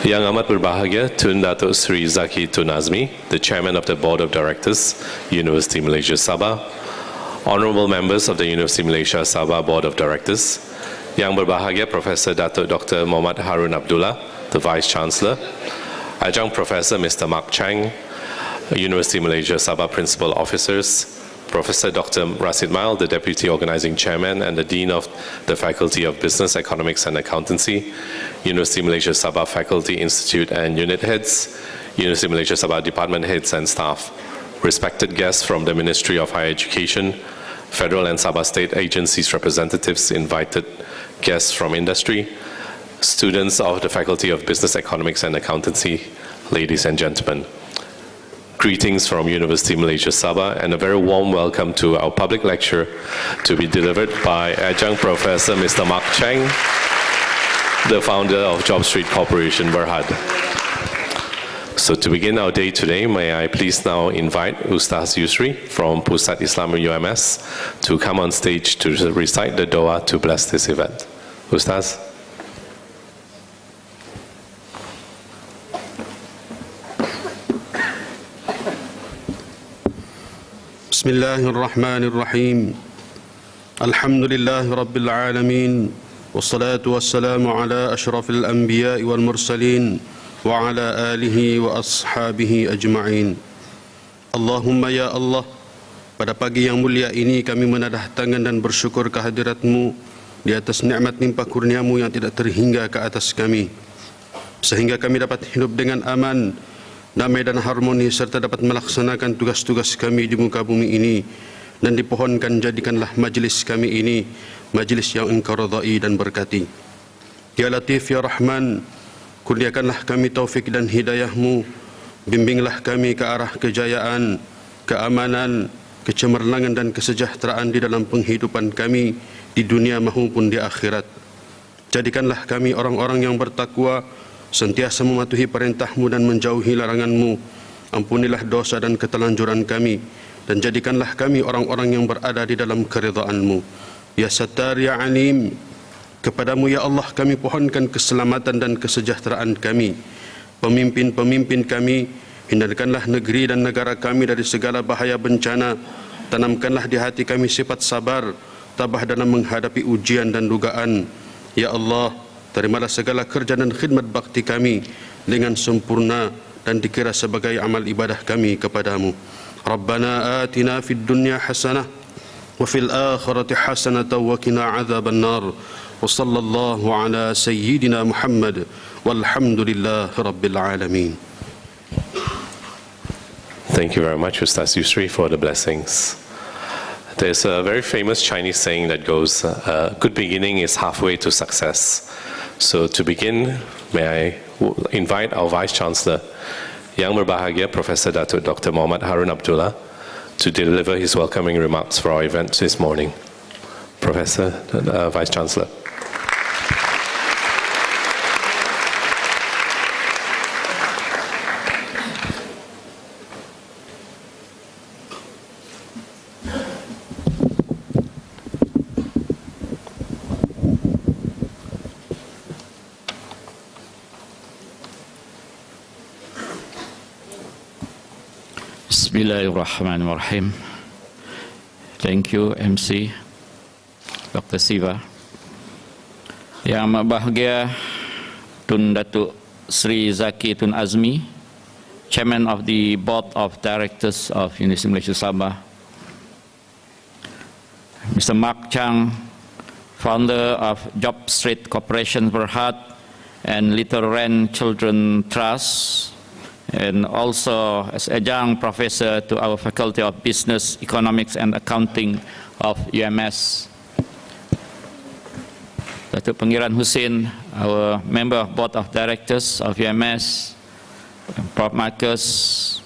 Yang amat berbahagia Tun Datuk Sri Zaki Tun Azmi, the Chairman of the Board of Directors, University Malaysia Sabah, Honourable Members of the University Malaysia Sabah Board of Directors, Yang berbahagia Professor Datuk Dr. Muhammad Harun Abdullah, the Vice Chancellor, Adjunct Professor Mr. Mark Chang, University Malaysia Sabah Principal Officers, Professor Dr. Rasid Mail, the Deputy Organising Chairman and the Dean of the Faculty of Business, Economics and Accountancy, University Malaysia Sabah Faculty Institute and Unit Heads, University Malaysia Sabah Department Heads and Staff, respected guests from the Ministry of Higher Education, Federal and Sabah State Agencies representatives, invited guests from industry, students of the Faculty of Business, Economics and Accountancy, ladies and gentlemen. Greetings from University Malaysia Sabah and a very warm welcome to our public lecture to be delivered by Adjunct Professor Mr. Mark Chang, the founder of Job Street Corporation, Berhad. So to begin our day today, may I please now invite Ustaz Yusri from Pusat Islam UMS to come on stage to recite the Doa to bless this event. Ustaz. Bismillahirrahmanirrahim. Alhamdulillahi Rabbil Alamin. Wassalatu wassalamu ala ashrafil anbiya wal mursalin wa ala alihi wa ashabihi ajma'in. Allahumma ya Allah, pada pagi yang mulia ini kami menadah tangan dan bersyukur kehadirat-Mu di atas nikmat limpah kurnia-Mu yang tidak terhingga ke atas kami, sehingga kami dapat hidup dengan aman, damai dan harmoni serta dapat melaksanakan tugas-tugas kami di muka bumi ini, dan dipohonkan jadikanlah majlis kami ini majlis yang Engkau redai dan berkati. Ya Latif ya Rahman, kurniakanlah kami taufik dan hidayah-Mu, bimbinglah kami ke arah kejayaan, keamanan, kecemerlangan dan kesejahteraan di dalam penghidupan kami di dunia maupun di akhirat. Jadikanlah kami orang-orang yang bertakwa, sentiasa mematuhi perintah-Mu dan menjauhi larangan-Mu. Ampunilah dosa dan ketelanjuran kami, dan jadikanlah kami orang-orang yang berada di dalam keridhaan-Mu. Ya Sattar ya Alim, kepadamu ya Allah kami pohonkan keselamatan dan kesejahteraan kami. Pemimpin-pemimpin kami, hindarkanlah negeri dan negara kami dari segala bahaya bencana. Tanamkanlah di hati kami sifat sabar, tabah dalam menghadapi ujian dan dugaan. Ya Allah, terimalah segala kerja dan khidmat bakti kami dengan sempurna dan dikira sebagai amal ibadah kami kepadamu. Rabbana atina fid dunya hasanah wa fil akhirati hasanah wa qina adzaban nar. Wa sallallahu ala sayyidina Muhammad walhamdulillahi rabbil alamin. Thank you very much, Ustaz Yusri, for the blessings. There's a very famous Chinese saying that goes, a good beginning is halfway to success. So to begin, may I invite our Vice Chancellor, Yang berbahagia Professor Datuk Dr. Muhammad Harun Abdullah, to deliver his welcoming remarks for our event this morning. Professor, Vice Chancellor. Bismillahirrahmanirrahim. Thank you MC Dr. Siva. Yang amat bahagia Tun Datuk Sri Zaki Tun Azmi, Chairman of the Board of Directors of University Malaysia Sabah, Mr. Mark Chang, founder of Job Street Corporation Berhad and Little Ren Children Trust, and also as adjunct professor to our Faculty of Business, Economics and Accounting of UMS. Datuk Pangeran Hussein, our member of Board of Directors of UMS, Prof. Marcus,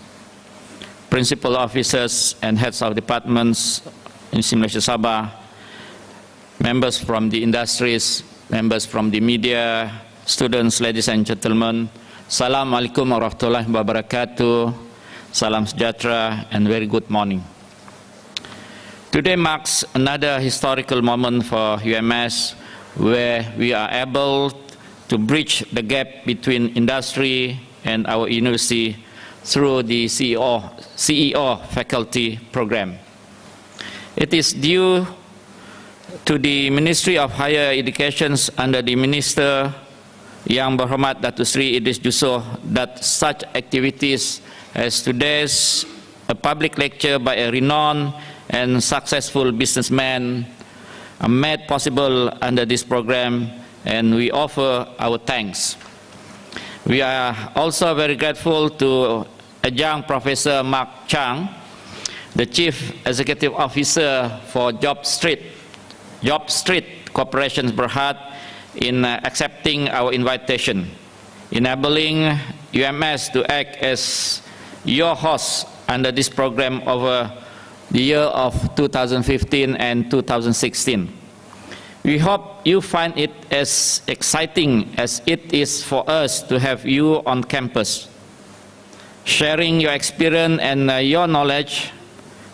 principal officers and heads of departments in University Malaysia Sabah, members from the industries, members from the media, students, ladies and gentlemen, Assalamualaikum warahmatullahi wabarakatuh. Salam sejahtera and very good morning. Today marks another historical moment for UMS where we are able to bridge the gap between industry and our university through the CEO faculty program. It is due to the Ministry of Higher Education under the Minister Yang Berhormat Datuk Seri Idris Yusof that such activities as today's a public lecture by a renowned and successful businessman are made possible under this program, and we offer our thanks. We are also very grateful to Adjunct Professor Mark Chang, the Chief Executive Officer for Job Street Corporation Berhad, in accepting our invitation, enabling UMS to act as your host under this program over the year of 2015 and 2016. We hope you find it as exciting as it is for us to have you on campus, sharing your experience and your knowledge,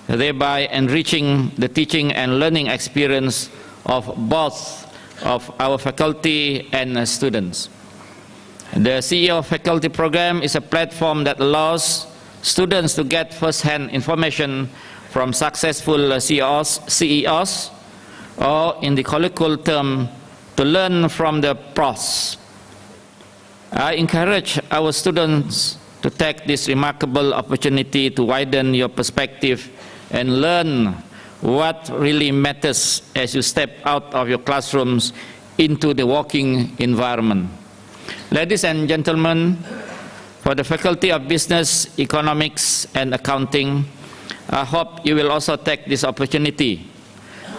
thereby enriching the teaching and learning experience of both of our faculty and students. The CEO Faculty Program is a platform that allows students to get first-hand information from successful CEOs, or in the colloquial term, to learn from the pros. I encourage our students to take this remarkable opportunity to widen your perspective and learn what really matters as you step out of your classrooms into the working environment. Ladies and gentlemen, for the Faculty of Business, Economics and Accounting, I hope you will also take this opportunity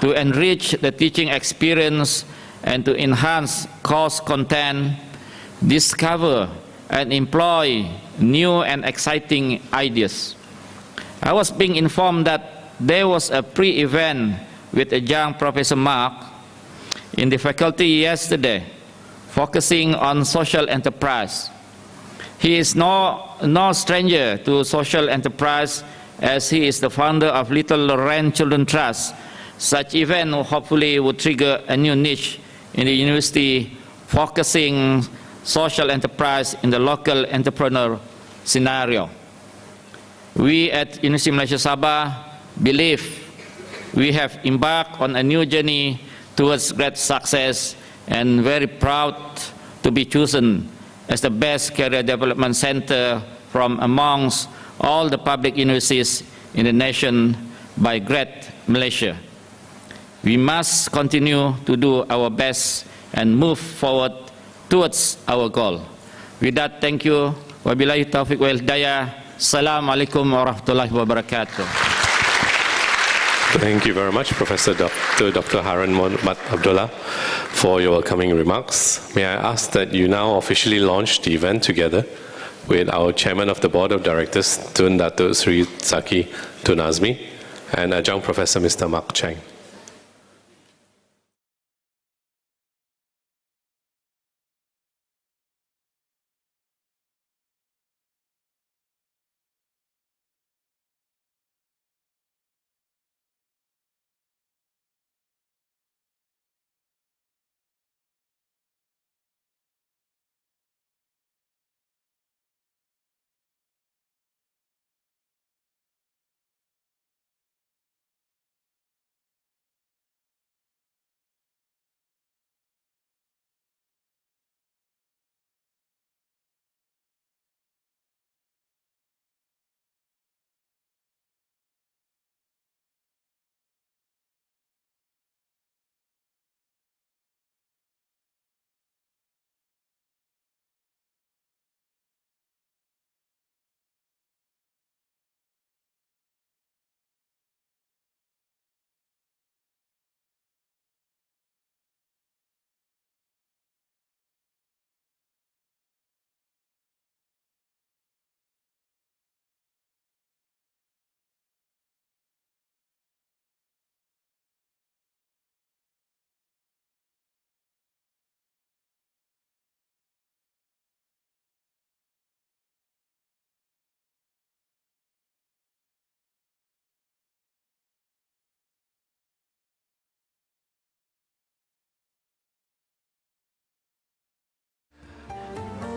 to enrich the teaching experience and to enhance course content, discover and employ new and exciting ideas. I was being informed that there was a pre-event with Adjunct Professor Mark in the faculty yesterday, focusing on social enterprise. He is no stranger to social enterprise, as he is the founder of Little Lorraine Children Trust. Such event hopefully would trigger a new niche in the university, focusing social enterprise in the local entrepreneur scenario. We at University of Malaysia Sabah believe we have embarked on a new journey towards great success, and very proud to be chosen as the best career development center from amongst all the public universities in the nation by Great Malaysia. We must continue to do our best and move forward towards our goal. With that, thank you. Wabillahi taufiq wal hidayah. Assalamualaikum warahmatullahi wabarakatuh. Thank you very much, Professor Dr. Harun Muhammad Abdullah, for your welcoming remarks. May I ask that you now officially launch the event together with our Chairman of the Board of Directors, Tun Datuk Sri Zaki Tun Azmi, and Adjunct Professor Mr. Mark Chang.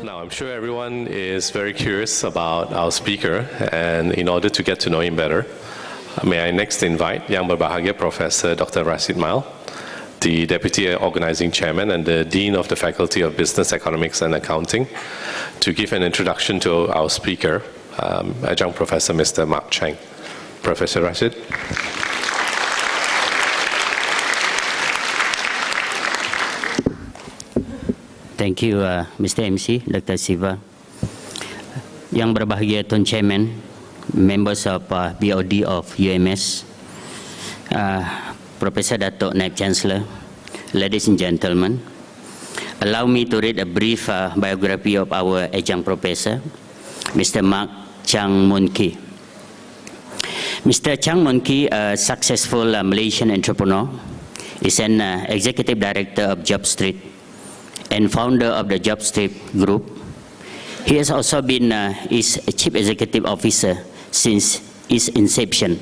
Now, I'm sure everyone is very curious about our speaker, and in order to get to know him better, may I next invite Yang Berbahagia Professor Dr. Rashid Mail, the Deputy Organizing Chairman and the Dean of the Faculty of Business, Economics and Accounting, to give an introduction to our speaker, Adjunct Professor Mr. Mark Chang. Professor Rashid. Thank you, Mr. MC, Dr. Siva. Yang berbahagia Tuan Chairman, members of BOD of UMS, Professor Datuk Naib Chancellor, ladies and gentlemen, allow me to read a brief biography of our adjunct professor, Mr. Mark Chang Mun Ki. Mr. Chang Mun Ki, a successful Malaysian entrepreneur, is an executive director of Job Street and founder of the Job Street Group. He has also been its chief executive officer since its inception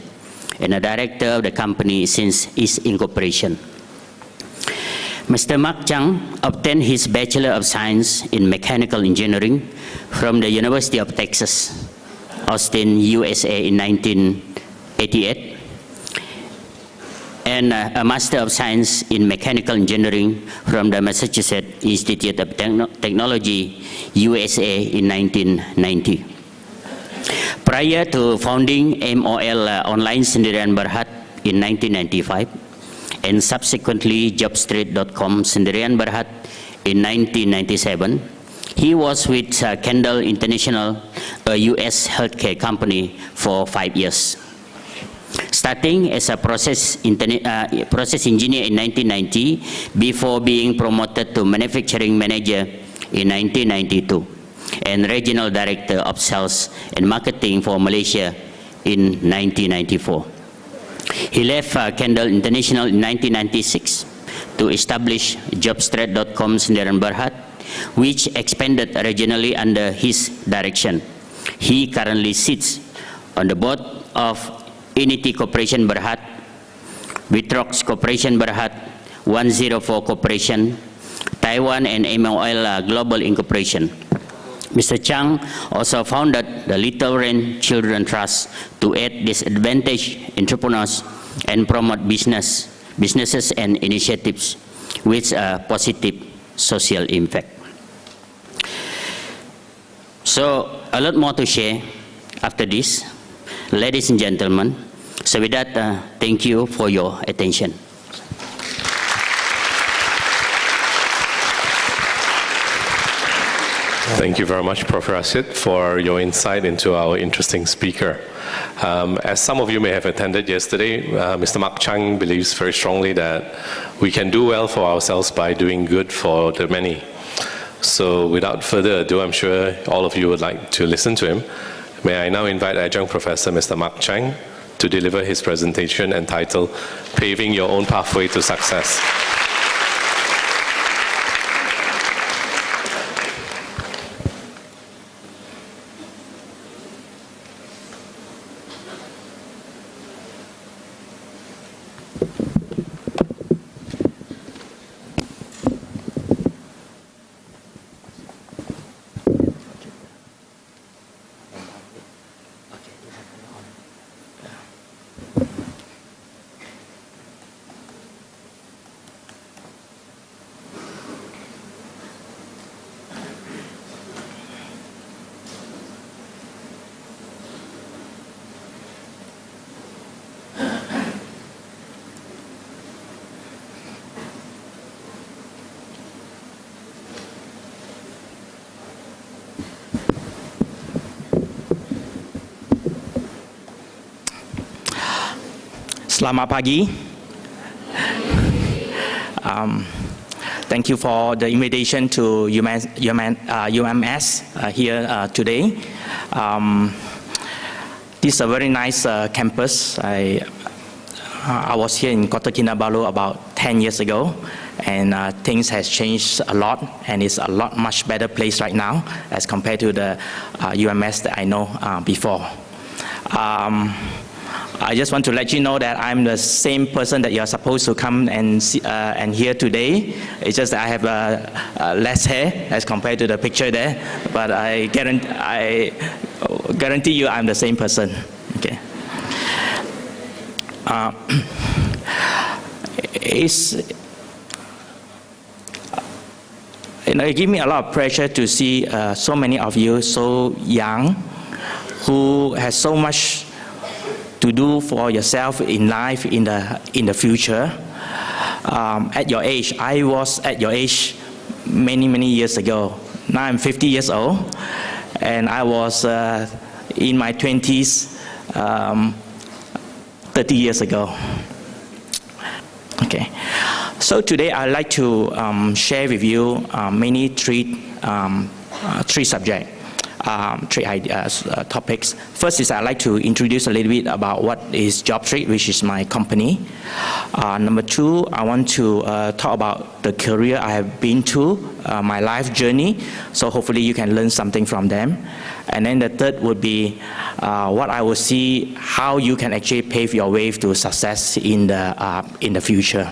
and a director of the company since its incorporation. Mr. Mark Chang obtained his Bachelor of Science in Mechanical Engineering from the University of Texas, Austin, USA in 1988, and a Master of Science in Mechanical Engineering from the Massachusetts Institute of Technology, USA in 1990. Prior to founding MOL Online Sendirian Berhad in 1995 and subsequently Jobstreet.com Sendirian Berhad in 1997, he was with Kendall International, a US healthcare company, for 5 years. Starting as a process engineer in 1990 before being promoted to manufacturing manager in 1992 and regional director of sales and marketing for Malaysia in 1994. He left Kendall International in 1996 to establish Jobstreet.com Sendirian Berhad, which expanded regionally under his direction. He currently sits on the board of Unity Corporation Berhad, Vitrox Corporation Berhad, 104 Corporation, Taiwan and MOL Global Incorporation. Mr. Chang also founded the Little Rain Children Trust to aid disadvantaged entrepreneurs and promote businesses and initiatives with a positive social impact. So, a lot more to share after this, ladies and gentlemen. So with that, thank you for your attention. Thank you very much, Prof. Rashid, for your insight into our interesting speaker. As some of you may have attended yesterday, Mr. Mark Chang believes very strongly that we can do well for ourselves by doing good for the many. So without further ado, I'm sure all of you would like to listen to him. May I now invite Adjunct Professor Mr. Mark Chang to deliver his presentation entitled Paving Your Own Pathway to Success. Selamat pagi. Thank you for the invitation to UMS here today. This is a very nice campus. I was here in Kota Kinabalu about 10 years ago, and things has changed a lot, and it's a lot much better place right now as compared to the UMS that I know before. I just want to let you know that I'm the same person that you're supposed to come and see, and hear today. It's just that I have less hair as compared to the picture there, but I guarantee you I'm the same person. Okay. It gives me a lot of pleasure to see so many of you so young, who has so much to do for yourself in life in the future. At your age, I was at your age many years ago. Now I'm 50 years old, and I was in my 20s 30 years ago. Okay, so today I'd like to share with you mainly three subjects. Three ideas, topics. First is I'd like to introduce a little bit about what is JobStreet, which is my company. Number two, I want to talk about the career I have been to, my life journey, so hopefully you can learn something from them. And then the third would be what I will see, how you can actually pave your way to success in the future.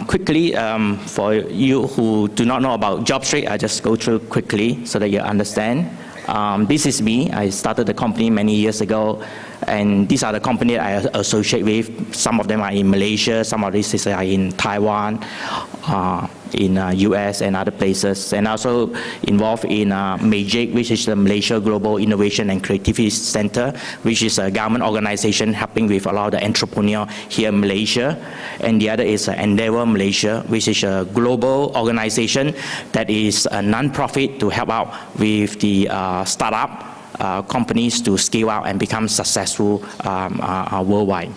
Quickly, for you who do not know about JobStreet, I just go through quickly so that you understand. This is me. I started the company many years ago, and these are the companies I associate with. Some of them are in Malaysia, some of these are in Taiwan, in US and other places, and also involved in MAGIC, which is the Malaysia Global Innovation and Creativity Center, which is a government organization helping with a lot of the entrepreneurs here in Malaysia. And the other is Endeavour Malaysia, which is a global organization that is a non-profit to help out with the startup companies to scale out and become successful worldwide.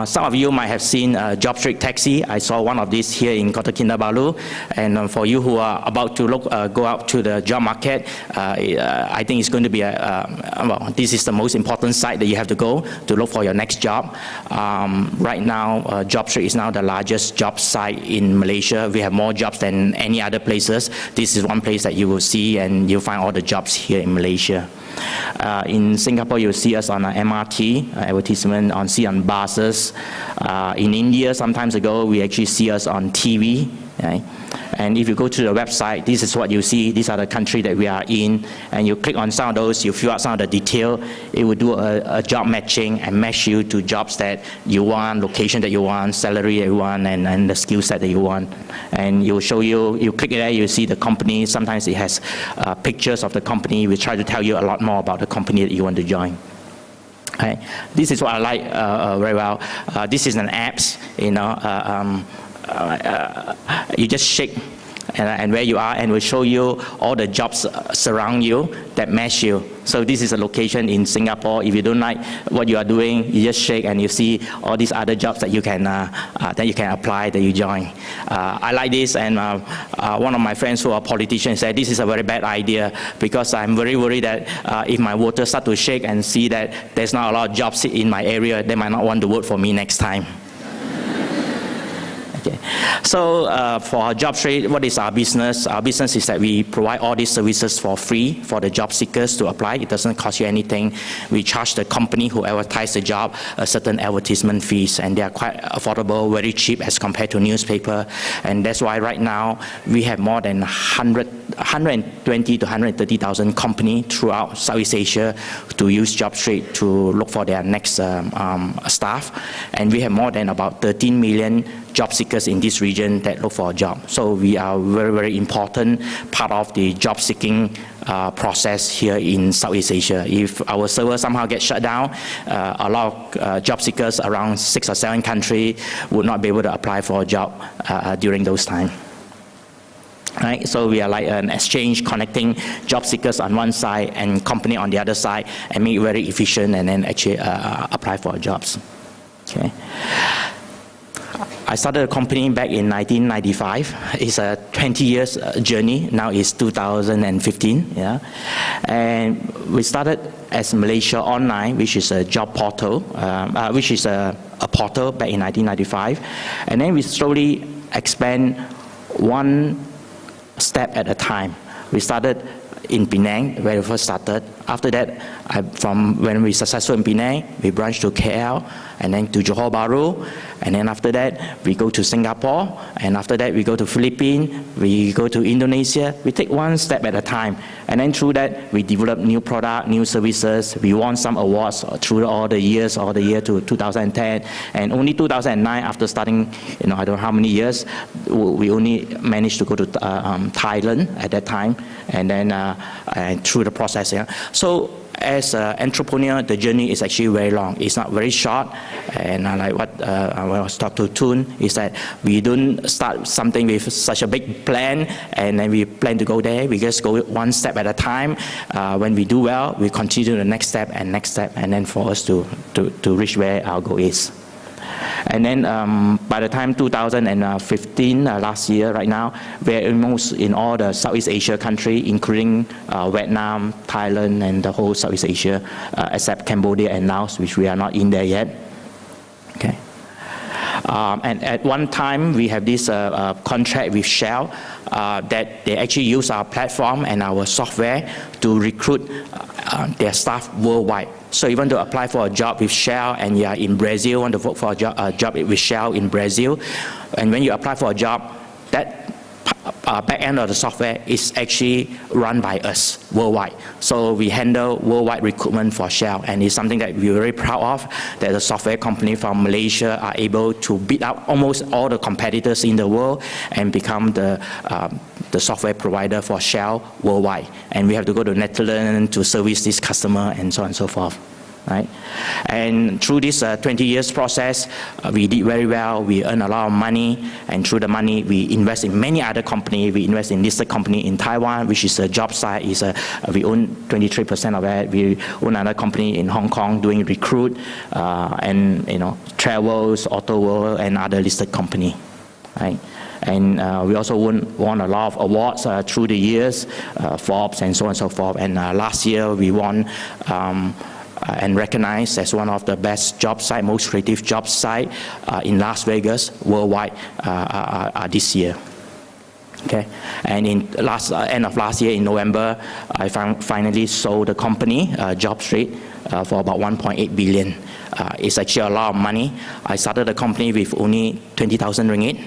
Some of you might have seen JobStreet Taxi. I saw one of these here in Kota Kinabalu. And for you who are about to go out to the job market, I think it's going to be well, this is the most important site that you have to go to look for your next job. Right now, JobStreet is now the largest job site in Malaysia. We have more jobs than any other places. This is one place that you will see, and you'll find all the jobs here in Malaysia. In Singapore, you'll see us on an MRT advertisement, see on buses. In India, some time ago, we actually see us on TV. Right? And if you go to the website, this is what you see. These are the countries that we are in. And you click on some of those, you fill out some of the detail. It will do a job matching and match you to jobs that you want, location that you want, salary that you want, and the skill set that you want. And it will show you, you click there, you see the company. Sometimes it has pictures of the company. We try to tell you a lot more about the company that you want to join. Okay. This is what I like very well. This is an apps, you know. You just shake and where you are, and will show you all the jobs surround you that match you. So this is a location in Singapore. If you don't like what you are doing, you just shake and you see all these other jobs that you can apply, that you join. I like this, and one of my friends who are politicians said this is a very bad idea, because I'm very worried that if my voters start to shake and see that there's not a lot of jobs in my area, they might not want to vote for me next time. Okay. So for our JobStreet, what is our business? Our business is that we provide all these services for free for the job seekers to apply. It doesn't cost you anything. We charge the company who advertise the job a certain advertisement fees, and they are quite affordable, very cheap as compared to newspaper. And that's why right now we have more than 120 to 130,000 companies throughout Southeast Asia to use JobStreet to look for their next staff. And we have more than about 13 million job seekers in this region that look for a job. So we are very important part of the job seeking process here in Southeast Asia. If our server somehow gets shut down, a lot of job seekers around 6 or 7 countries would not be able to apply for a job during those times. Right? So we are like an exchange, connecting job seekers on one side and company on the other side, and make it very efficient, and then actually apply for jobs. Okay. I started a company back in 1995. It's a 20 years journey. Now it's 2015. Yeah, and we started as Malaysia Online, which is a job portal, which is a portal back in 1995, and then we slowly expand one step at a time. We started in Penang, where we first started. After that, from when we successful in Penang, we branched to KL, and then to Johor Bahru, and then after that, we go to Singapore, and after that, we go to Philippines, we go to Indonesia. We take one step at a time, and then through that, we develop new product, new services. We won some awards through all the year to 2010, and only 2009, after starting, I don't know how many years, we only managed to go to Thailand at that time, and then and through the process. Yeah. So as an entrepreneur, the journey is actually very long. It's not very short. And like what I was talking to Tun, is that we don't start something with such a big plan and then we plan to go there. We just go one step at a time. When we do well, we continue the next step, and then for us to reach where our goal is. And then by the time 2015, last year, right now, we're almost in all the Southeast Asia countries, including Vietnam, Thailand, and the whole Southeast Asia, except Cambodia and Laos, which we are not in there yet. Okay. And at one time, we have this contract with Shell that they actually use our platform and our software to recruit their staff worldwide. So you want to apply for a job with Shell and you are in Brazil, want to work for a job with Shell in Brazil, and when you apply for a job, that back end of the software is actually run by us worldwide. So we handle worldwide recruitment for Shell, and it's something that we're very proud of, that the software company from Malaysia are able to beat out almost all the competitors in the world and become the software provider for Shell worldwide. And we have to go to Netherlands to service this customer and so on and so forth. Right? And through this 20 years process, we did very well. We earned a lot of money, and through the money, we invest in many other companies. We invest in listed company in Taiwan, which is a job site. We own 23% of it. We own another company in Hong Kong doing recruit and travels, Auto World, and other listed company. Right? And we also won a lot of awards through the years, Forbes and so on and so forth. And last year, we won and recognized as one of the best job site, most creative job site in Las Vegas worldwide this year. Okay, and in end of last year in November, I finally sold the company, JobStreet, for about 1.8 billion. It's actually a lot of money. I started the company with only 20,000 ringgit,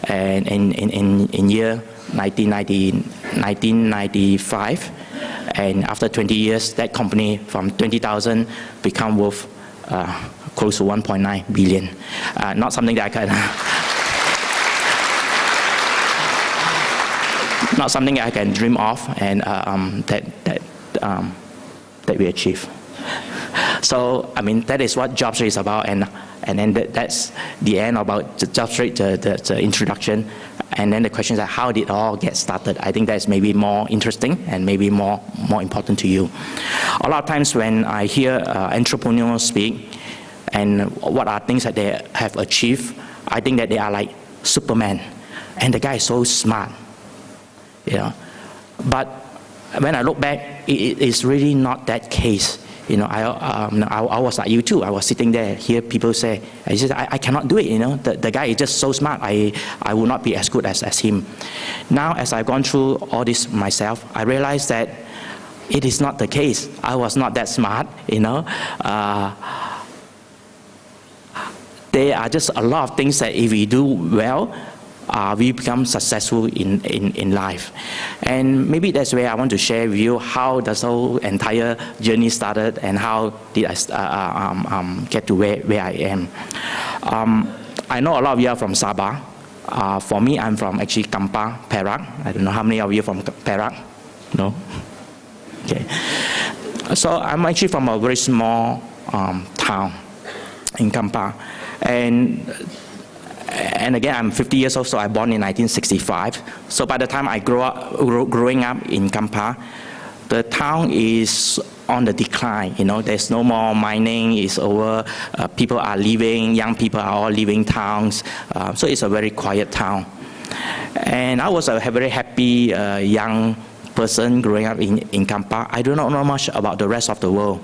and in year 1995. And after 20 years, that company from 20,000 become worth close to 1.9 billion. Not something that I can, not something I can dream of, and that we achieve. So I mean, that is what JobStreet is about, and then that's the end about JobStreet, the introduction. And then the question is, how did it all get started? I think that's maybe more interesting and maybe more important to you. A lot of times when I hear entrepreneurs speak and what are things that they have achieved, I think that they are like Superman, and the guy is so smart. But when I look back, it is really not that case. I was like you too. I was sitting there, hear people say, I cannot do it, the guy is just so smart, I will not be as good as him. Now, as I've gone through all this myself, I realized that it is not the case. I was not that smart, There are just a lot of things that if we do well, we become successful in life. And maybe that's where I want to share with you how the whole entire journey started and how did I get to where I am. I know a lot of you are from Sabah. For me, I'm from actually Kampar, Perak. I don't know how many of you are from Perak? No? Okay. So I'm actually from a very small town in Kampar. And again, I'm 50 years old, so I born in 1965. So by the time I growing up in Kampar, the town is on the decline. There's no more mining. It's over. People are leaving. Young people are all leaving towns. So it's a very quiet town. And I was a very happy young person growing up in Kampar, I do not know much about the rest of the world.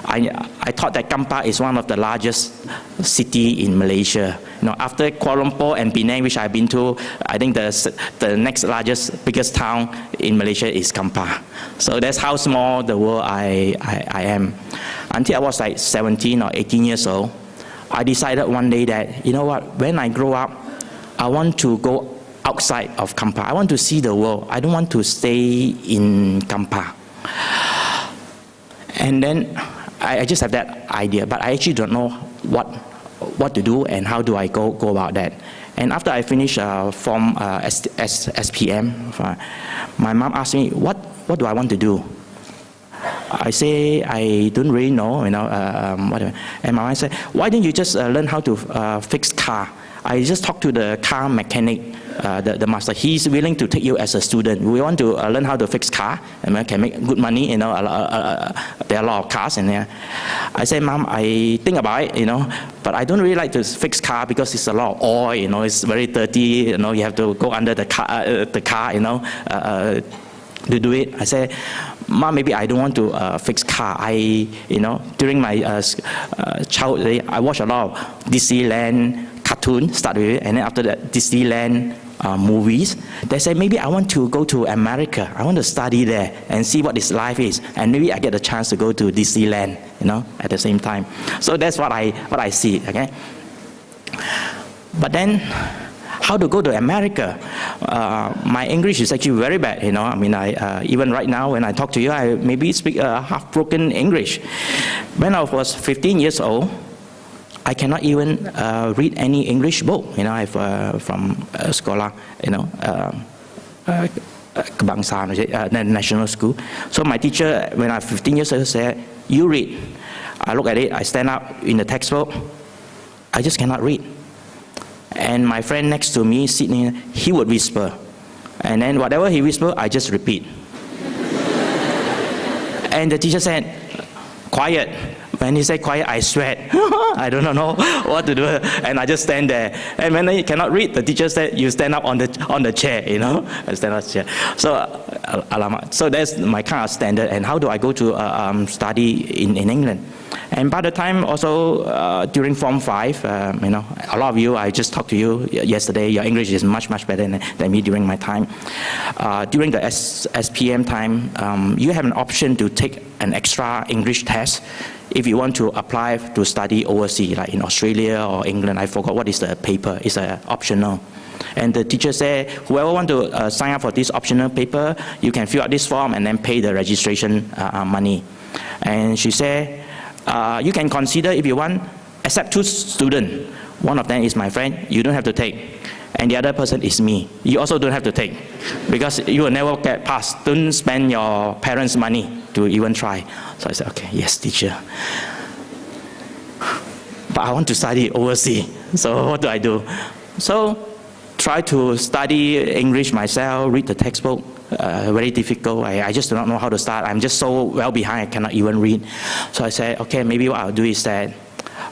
I thought that Kampar is one of the largest city in Malaysia. After Kuala Lumpur and Penang, which I've been to, I think the next biggest town in Malaysia is Kampar. So that's how small the world I am. Until I was like 17 or 18 years old, I decided one day that, you know what, when I grow up, I want to go outside of Kampar. I want to see the world. I don't want to stay in Kampar. And then I just have that idea, but I actually don't know what to do and how do I go about that. And after I finished SPM, my mom asked me, what do I want to do? I say, I don't really know, whatever. And my mom said, why don't you just learn how to fix car? I just talked to the car mechanic, the master. He's willing to take you as a student. We want to learn how to fix car, and can make good money. There are a lot of cars in there. I said, Mom, I think about it, but I don't really like to fix car because it's a lot of oil. It's very dirty. You have to go under the car, to do it. I said, Mom, maybe I don't want to fix car. During my childhood, I watched a lot of Disneyland cartoon, start with it, and then after that, Disneyland movies. They said, maybe I want to go to America. I want to study there and see what this life is. And maybe I get the chance to go to Disneyland, at the same time. So that's what I see, okay? But then, how to go to America? My English is actually very bad, even right now when I talk to you, I maybe speak half-broken English. When I was 15 years old, I cannot even read any English book, I've from Sekolah, Kebangsaan, National School. So my teacher, when I was 15 years old, said, you read. I look at it, I stand up in the textbook, I just cannot read. And my friend next to me, sitting, he would whisper. And then whatever he whispered, I just repeat. And the teacher said, quiet. When he said quiet, I sweat. I don't know what to do. And I just stand there. And when I cannot read, the teacher said, you stand up on the chair, I stand up on the chair. So, so that's my kind of standard. And how do I go to study in England? And by the time also during Form 5, a lot of you, I just talked to you yesterday, your English is much, much better than me during my time. During the SPM time, you have an option to take an extra English test if you want to apply to study overseas, like in Australia or England. I forgot what is the paper, it's optional. And the teacher said, whoever want to sign up for this optional paper, you can fill out this form and then pay the registration money. And she said, you can consider if you want, accept 2 students. One of them is my friend, you don't have to take. And the other person is me. You also don't have to take, because you will never get passed. Don't spend your parents' money to even try. So I said, okay, yes, teacher. But I want to study overseas, so what do I do? So try to study English myself, read the textbook. Very difficult. I just do not know how to start. I'm just so well behind, I cannot even read. So I said, okay, maybe what I'll do is that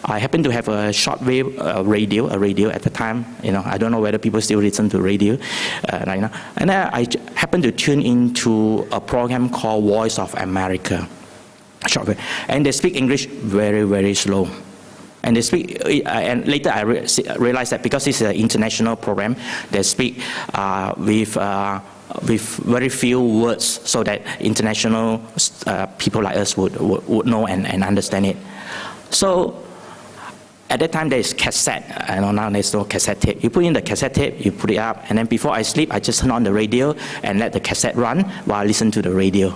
I happen to have a shortwave radio at the time. I don't know whether people still listen to radio right now. And then I happened to tune into a program called Voice of America, shortwave. And they speak English very, very slow. And they speak, and later I realized that because it's an international program, they speak with very few words, so that international people like us would know and understand it. So at that time, there's cassette. Now there's no cassette tape. You put in the cassette tape, you put it up, and then before I sleep, I just turn on the radio and let the cassette run while I listen to the radio.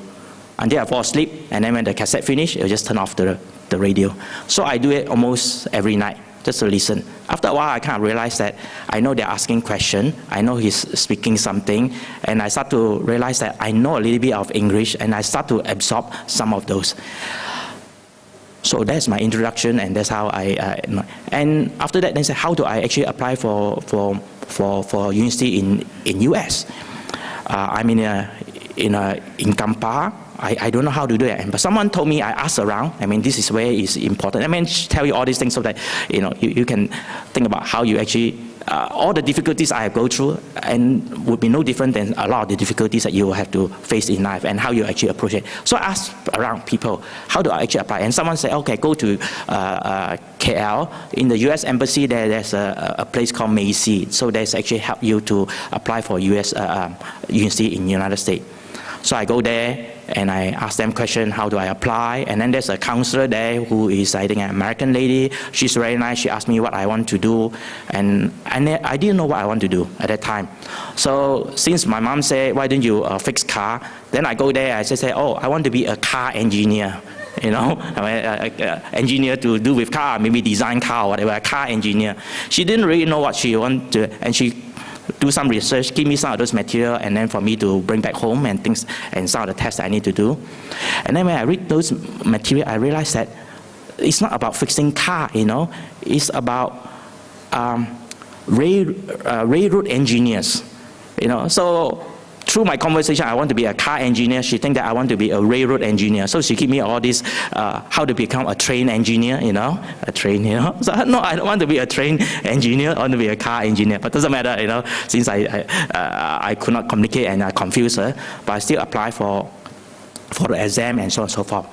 Until I fall asleep, and then when the cassette finishes, I'll just turn off the radio. So I do it almost every night, just to listen. After a while, I kind of realize that I know they're asking questions, I know he's speaking something, and I start to realize that I know a little bit of English, and I start to absorb some of those. So that's my introduction, and that's how and after that, they said, how do I actually apply for university in US? I'm in Kampar. I don't know how to do it, but someone told me, I asked around. This is where it's important. Tell you all these things so that you can think about how you actually all the difficulties I have go through and would be no different than a lot of the difficulties that you will have to face in life and how you actually approach it. So I asked around people, how do I actually apply? And someone said, okay, go to KL. In the US Embassy, there's a place called Macy. So there's actually help you to apply for US university in the United States. So I go there and I ask them question, how do I apply? And then there's a counselor there who is, I think, an American lady. She's very nice. She asked me what I want to do. And I didn't know what I want to do at that time. So since my mom said, why don't you fix car? Then I go there, I say, oh, I want to be a car engineer. You know, engineer to do with car, maybe design car or whatever, a car engineer. She didn't really know what she wanted to, and she do some research, give me some of those material, and then for me to bring back home and things, and some of the tests I need to do. And then when I read those material, I realized that it's not about fixing car, you know, it's about railroad engineers, you know. So through my conversation, I want to be a car engineer. She think that I want to be a railroad engineer. So she give me all this, how to become a train engineer, you know, a train, you know. So no, I don't want to be a train engineer. I want to be a car engineer. But doesn't matter, you know, since I could not communicate and I confused her, but I still apply for the exam and so on and so forth.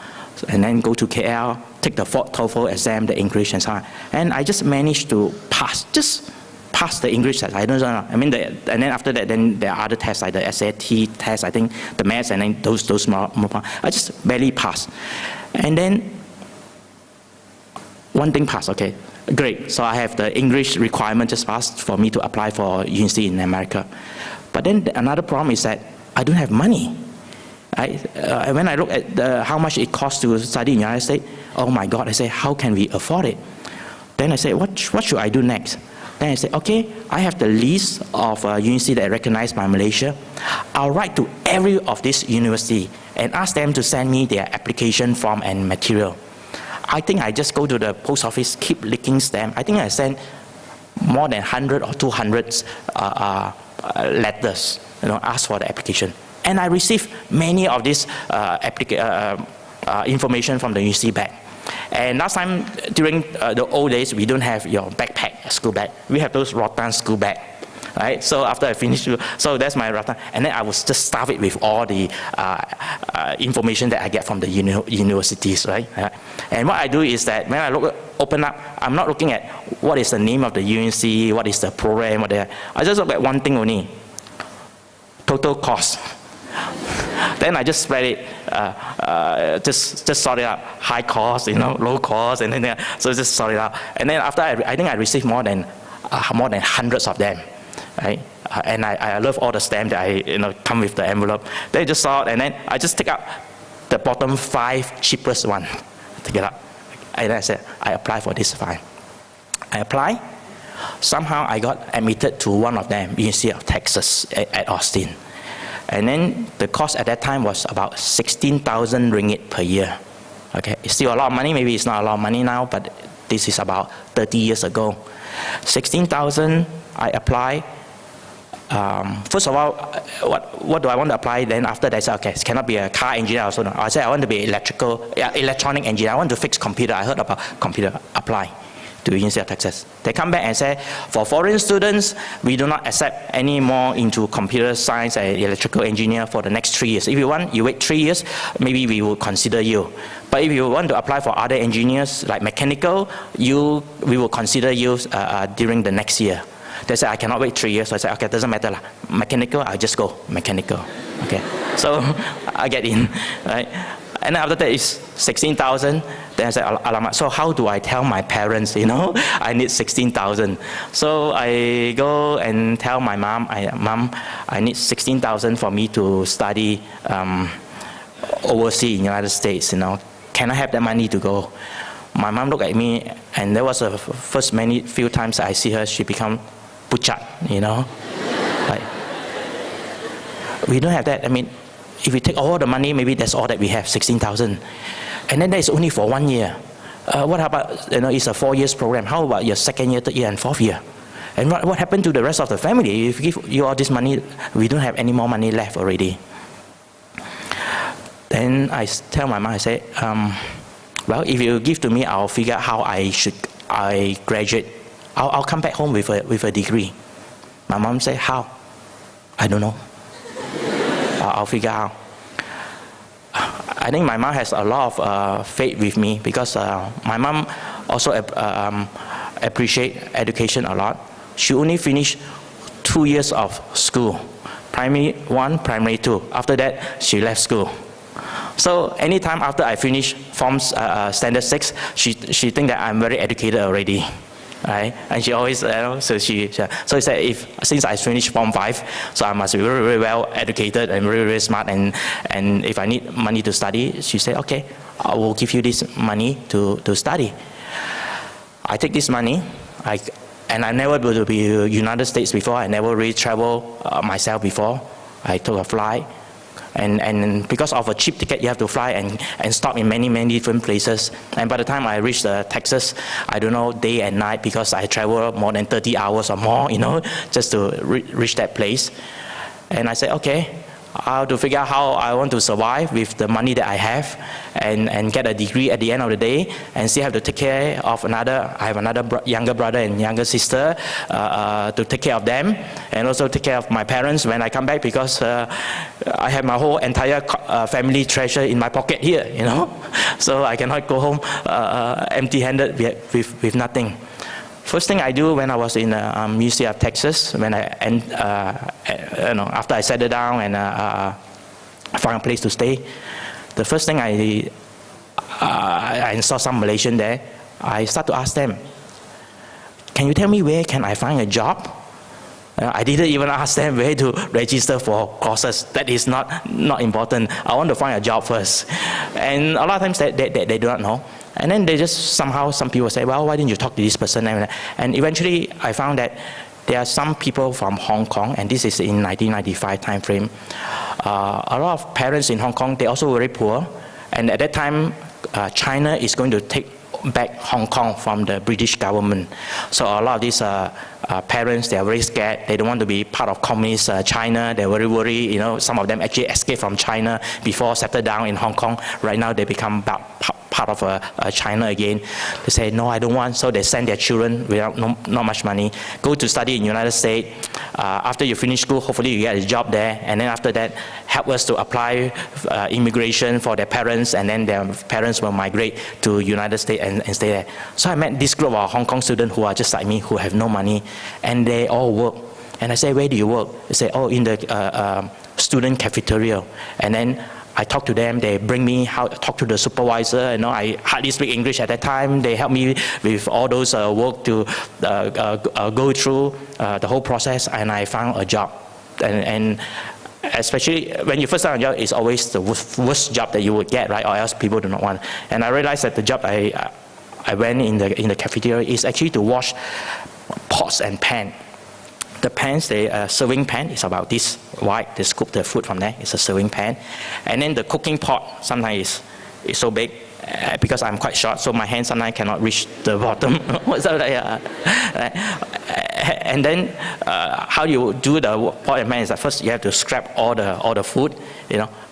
And then go to KL, take the TOEFL exam, the English and so on. And I just managed to pass, just pass the English test. I don't know. I mean, and then after that, then there are other tests like the SAT test, I think, the maths, and then those more. I just barely passed. And then one thing passed. Okay, great. So I have the English requirement just passed for me to apply for university in America. But then another problem is that I don't have money. When I look at how much it costs to study in the United States, oh my God! I say, how can we afford it? Then I say, what should I do next? Then I said, okay, I have the list of university that recognize by Malaysia. I'll write to every of this university and ask them to send me their application form and material. I think I just go to the post office, keep licking stamp. I think I sent more than 100 or 200 letters, you know, ask for the application. And I received many of this information from the university back. And last time, during the old days, we don't have your backpack, school bag. We have those rotan school bag, right? So after I finished, so that's my rotan. And then I was just stuff it with all the information that I get from the universities, right? And what I do is that when I open up, I'm not looking at what is the name of the university, what is the program, whatever. I just look at one thing only, total cost. Then I just spread it, just sort it out, high cost, you know, low cost, and then so just sort it out. And then after I think I received more than hundreds of them, right? And I love all the stamps that come with the envelope. They just saw it, and then I just take out the bottom 5 cheapest one, take it out, and I said I apply for this 5. I apply. Somehow I got admitted to one of them, University of Texas at Austin. And then the cost at that time was about 16,000 ringgit per year. Okay, it's still a lot of money. Maybe it's not a lot of money now, but this is about 30 years ago. 16,000, I apply. First of all, what do I want to apply? Then after that, I said, okay, it cannot be a car engineer also. No. I said I want to be electronic engineer. I want to fix computer. I heard about computer. Apply to University of Texas. They come back and say, for foreign students, we do not accept any more into computer science and electrical engineer for the next 3 years. If you want, you wait 3 years, maybe we will consider you. But if you want to apply for other engineers, like mechanical, we will consider you during the next year. They said, I cannot wait 3 years. So I said, okay, it doesn't matter. Mechanical, I'll just go mechanical. Okay, so I get in, right? And after that is 16,000. Then I said, alamak, so how do I tell my parents, I need 16,000. So I go and tell my mom, Mom, I need 16,000 for me to study overseas in the United States, Can I have that money to go? My mom looked at me, and there was the first few times I see her, she become pucat, Like, we don't have that. I mean, if we take all the money, maybe that's all that we have, 16,000. And then that is only for 1 year. What about, it's a 4 years program. How about your 2nd year, 3rd year, and 4th year? And what happened to the rest of the family? If we give you all this money, we don't have any more money left already. Then I tell my mom, I say, well, if you give to me, I'll figure out how I graduate I'll come back home with a degree. My mom said, how? I don't know. I'll figure out. I think my mom has a lot of faith with me because my mom also appreciate education a lot. She only finished 2 years of school, primary 1, primary 2. After that, she left school. So anytime after I finish standard 6, she think that I'm very educated already. Right? And she always, so she said, since I finished Form 5, so I must be very, very well educated and very, very smart, and if I need money to study, she said, okay, I will give you this money to study. I take this money, and I never been to the United States before. I never really traveled myself before. I took a flight. And because of a cheap ticket, you have to fly and stop in many, many different places. And by the time I reached Texas, I don't know, day and night, because I traveled more than 30 hours or more, just to reach that place. And I said, okay, I have to figure out how I want to survive with the money that I have and get a degree at the end of the day, and still have to take care of I have another younger brother and younger sister to take care of them, and also take care of my parents when I come back, because I have my whole entire family treasure in my pocket here, so I cannot go home empty-handed with nothing. First thing I do when I was in University of Texas, when after I settled down and found a place to stay, the first thing I saw some Malaysian there, I start to ask them, can you tell me where can I find a job? I didn't even ask them where to register for courses. That is not important. I want to find a job first. And a lot of times they do not know. And then they just somehow, some people say, well, why didn't you talk to this person? And eventually I found that there are some people from Hong Kong, and this is in 1995 time frame. A lot of parents in Hong Kong, they're also very poor. And at that time, China is going to take back Hong Kong from the British government. So a lot of these parents, they are very scared. They don't want to be part of communist China. They're very worried. Some of them actually escaped from China before settled down in Hong Kong. Right now, they become part of China again. They say, no, I don't want. So they send their children without not much money, go to study in the United States. After you finish school, hopefully you get a job there. And then after that, help us to apply immigration for their parents, and then their parents will migrate to United States and stay there. So I met this group of Hong Kong students who are just like me, who have no money, and they all work. And I say, where do you work? They say, oh, in the student cafeteria. And then I talk to them, they bring me talk to the supervisor. I hardly speak English at that time. They help me with all those work to go through the whole process, and I found a job. And especially when you first start a job, it's always the worst job that you would get, right? Or else people do not want. And I realized that the job I went in the cafeteria is actually to wash pots and pans. The pans, the serving pan is about this wide. They scoop the food from there. It's a serving pan. And then the cooking pot sometimes is so big because I'm quite short, so my hand sometimes cannot reach the bottom. And then how you do the pot and pan is that first you have to scrap all the food.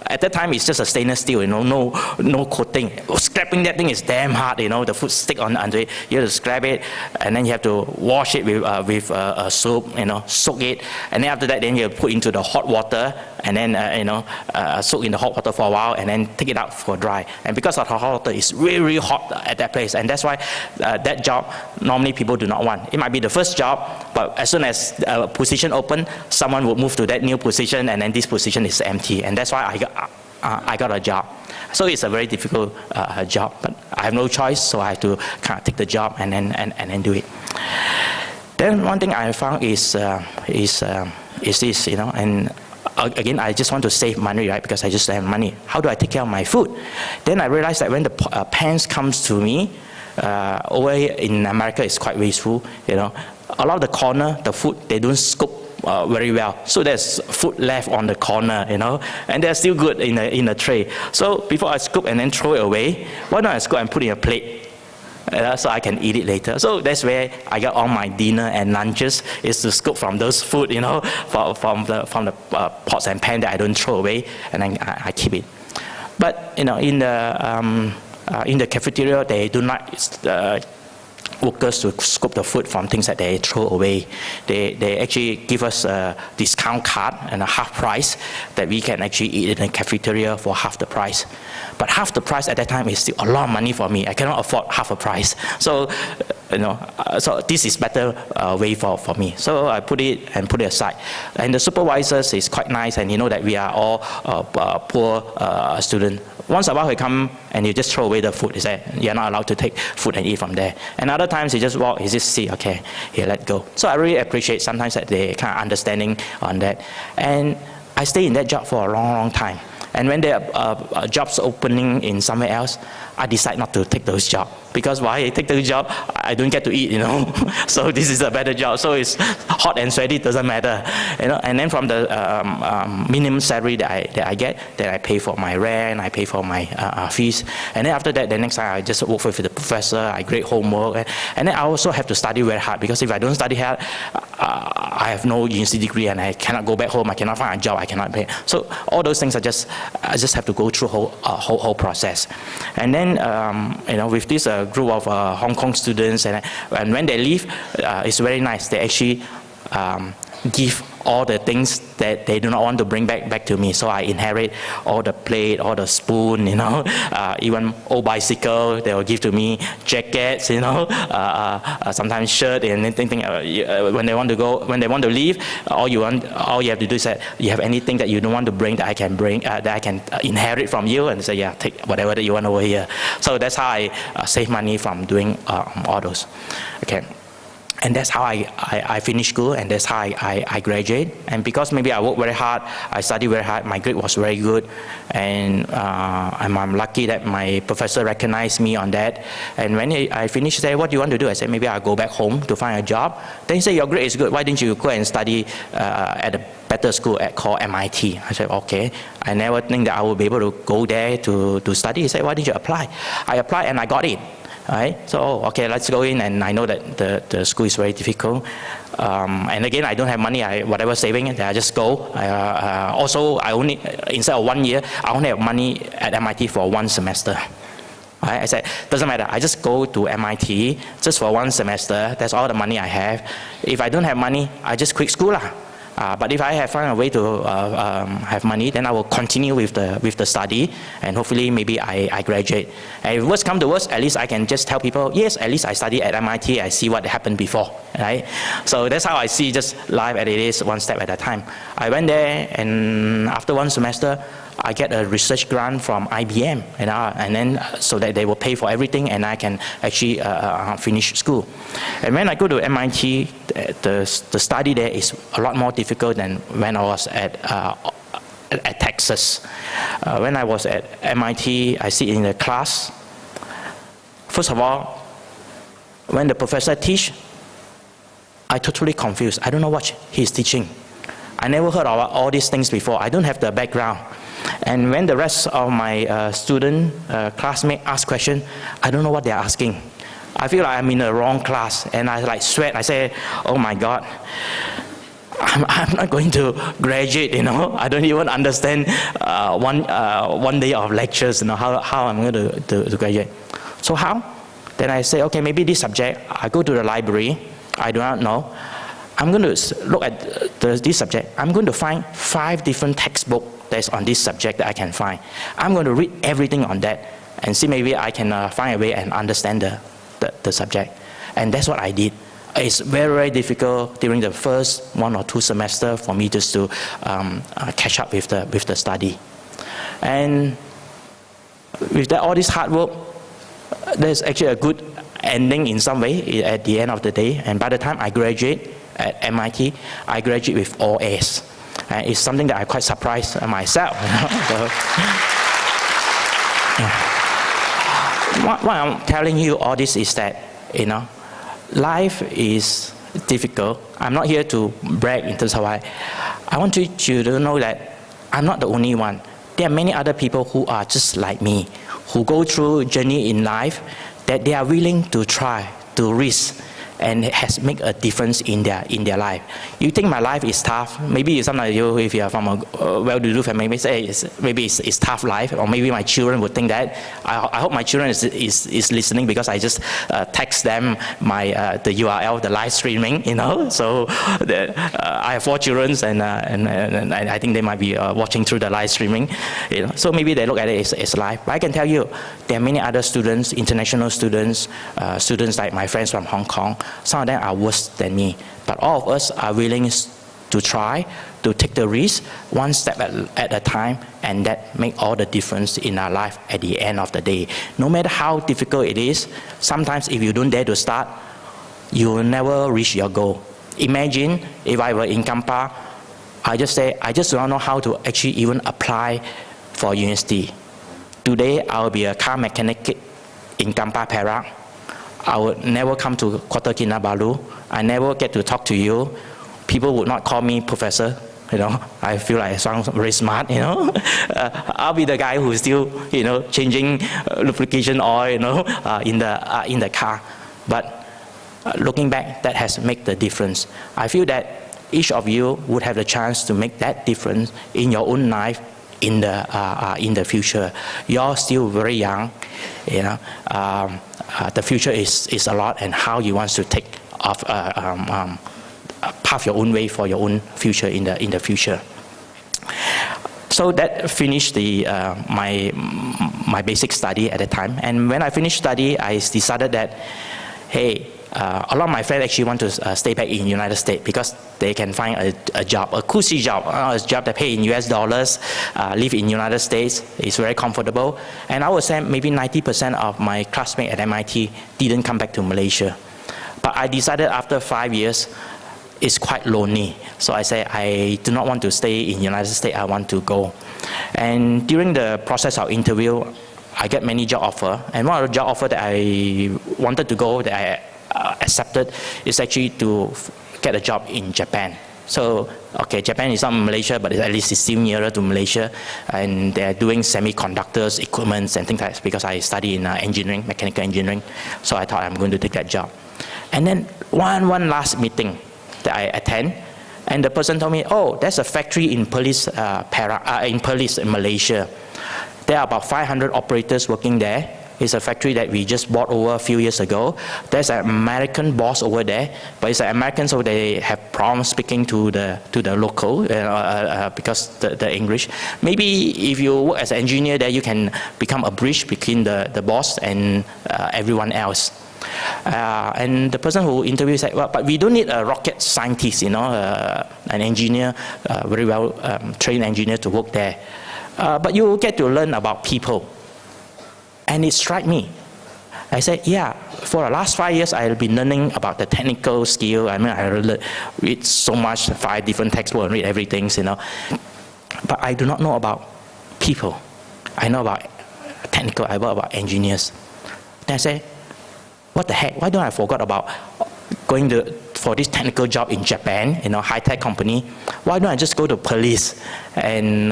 At that time it's just a stainless steel. No coating. Scrapping that thing is damn hard. The food stick under it. You have to scrap it, and then you have to wash it with soap. Soak it, and then after that, then you put into the hot water, and then soak in the hot water for a while, and then take it out for dry. And because of the hot water, it's really, really hot at that place, and that's why that job normally people do not want. It might be the first job, but as soon as a position open, someone will move to that new position, and then this position is empty, and that's why I got a job. So it's a very difficult job, but I have no choice, so I have to kind of take the job and then do it. Then one thing I found is this, and again, I just want to save money, right? Because I just don't have money. How do I take care of my food? Then I realized that when the pans comes to me, over here in America, it's quite wasteful. A lot of the corner, the food, they don't scoop very well. So there's food left on the corner, and they're still good in a tray. So before I scoop and then throw it away, why don't I scoop and put it in a plate? So I can eat it later. So that's where I get all my dinner and lunches, is to scoop from those food, from the pots and pans that I don't throw away, and then I keep it. But in the cafeteria, they do not workers to scoop the food from things that they throw away. They actually give us a discount card and a half price that we can actually eat in the cafeteria for half the price. But half the price at that time is still a lot of money for me. I cannot afford half a price. So, so this is better way for me. So I put it aside. And the supervisors is quite nice, and that we are all poor students. Once a while he come and you just throw away the food. He said, you're not allowed to take food and eat from there. And other times he just walk, he just see, okay, here, let go. So I really appreciate sometimes that they kind of understanding on that. And I stay in that job for a long, long time. And when there are jobs opening in somewhere else, I decide not to take those jobs. Because why I take the job, I don't get to eat, So this is a better job. So it's hot and sweaty, doesn't matter, And then from the minimum salary that I get, then I pay for my rent, I pay for my fees. And then after that, the next time I just work with the professor, I grade homework. And then I also have to study very hard, because if I don't study hard, I have no university degree and I cannot go back home, I cannot find a job, I cannot pay. So all those things I just have to go through whole process. And then, with this group of Hong Kong students, and when they leave, it's very nice. They actually give all the things that they do not want to bring back to me. So I inherit all the plate, all the spoon, even old bicycle, they will give to me, jackets, sometimes shirt and anything. When they want to leave, all you have to do is that you have anything that you don't want to bring that I can bring, that I can inherit from you, and say, yeah, take whatever that you want over here. So that's how I save money from doing all those. Okay. And that's how I finish school, and that's how I graduate. And because maybe I work very hard, I study very hard, my grade was very good, and I'm lucky that my professor recognized me on that. And when I finished, he said, what do you want to do? I said, maybe I'll go back home to find a job. Then he said, your grade is good, why didn't you go and study at a better school called MIT? I said, okay. I never think that I would be able to go there to study. He said, why didn't you apply? I applied and I got it. Right? So, okay, let's go in, and I know that the school is very difficult. And again, I don't have money, whatever saving, I just go. Also, instead of 1 year, I only have money at MIT for 1 semester. Right? I said, doesn't matter, I just go to MIT just for 1 semester, that's all the money I have. If I don't have money, I just quit school. But if I have found a way to have money, then I will continue with the study, and hopefully maybe I graduate. And if worst come to worst, at least I can just tell people, yes, at least I studied at MIT, I see what happened before, right? So that's how I see just life as it is, one step at a time. I went there, and after 1 semester, I get a research grant from IBM, and then so that they will pay for everything, and I can actually finish school. And when I go to MIT, the study there is a lot more difficult than when I was at Texas. When I was at MIT, I sit in the class. First of all, when the professor teach, I totally confused. I don't know what he's teaching. I never heard of all these things before. I don't have the background. And when the rest of my classmates ask questions, I don't know what they're asking. I feel like I'm in the wrong class, and I sweat. I say, oh my God, I'm not going to graduate, I don't even understand one day of lectures, how I'm going to graduate. So how? Then I say, okay, maybe this subject, I go to the library, I do not know. I'm going to look at this subject. I'm going to find 5 different textbooks that's on this subject that I can find. I'm going to read everything on that and see maybe I can find a way and understand the subject. And that's what I did. It's very, very difficult during the first 1 or 2 semesters for me just to catch up with the study. And with all this hard work, there's actually a good ending in some way at the end of the day. And by the time I graduate at MIT, I graduate with all A's. And it's something that I'm quite surprised myself. Why I'm telling you all this is that, life is difficult. I'm not here to brag in terms of why. I want you to know that I'm not the only one. There are many other people who are just like me, who go through a journey in life that they are willing to try, to risk, and it has made a difference in their life. You think my life is tough? Maybe some of you, if you are from a well-to-do family, may say maybe it's tough life, or maybe my children would think that. I hope my children is listening, because I just text them the URL, the live streaming, you know. So I have 4 children, and I think they might be watching through the live streaming, you know. So maybe they look at it as life. But I can tell you, there are many other students, international students, students like my friends from Hong Kong. Some of them are worse than me, but all of us are willing to try, to take the risk, one step at a time, and that make all the difference in our life at the end of the day. No matter how difficult it is, sometimes if you don't dare to start, you will never reach your goal. Imagine if I were in Kampa, I just don't know how to actually even apply for university. Today, I will be a car mechanic in Kampa, Perak. I would never come to Kota Kinabalu. I never get to talk to you. People would not call me professor, you know. I feel like I sound very smart, you know. I'll be the guy who's still, you know, changing lubrication oil, you know, in the car. But looking back, that has made the difference. I feel that each of you would have the chance to make that difference in your own life in the future. You're still very young, you know. The future is a lot, and how you want to take off, path your own way for your own future in the future. So that finished my basic study at the time. And when I finished study, I decided that, hey, a lot of my friends actually want to stay back in the United States, because they can find a job, a cushy job, a job that pay in US dollars, live in United States, is very comfortable. And I would say maybe 90% of my classmates at MIT didn't come back to Malaysia. But I decided after 5 years, it's quite lonely. So I said, I do not want to stay in the United States, I want to go. And during the process of interview, I get many job offers. And one of the job offers that I wanted to go, that I accepted, is actually to get a job in Japan. So, okay, Japan is not Malaysia, but at least it's still nearer to Malaysia, and they're doing semiconductors, equipments, and things like that, because I study in engineering, mechanical engineering, so I thought I'm going to take that job. And then one last meeting that I attend, and the person told me, oh, there's a factory in Perlis, in Malaysia. There are about 500 operators working there. It's a factory that we just bought over a few years ago. There's an American boss over there, but it's an American, so they have problems speaking to the local because the English. Maybe if you work as an engineer there, you can become a bridge between the boss and everyone else. And the person who interviewed said, well, but we don't need a rocket scientist, you know, an engineer, very well trained engineer to work there. But you get to learn about people. And it struck me. I said, yeah, for the last 5 years, I've been learning about the technical skill. I mean, I read so much, 5 different textbooks, and read everything, you know. But I do not know about people. I know about technical, I know about engineers. Then I said, what the heck? Why don't I forget about going for this technical job in Japan, you know, high-tech company? Why don't I just go to Perlis and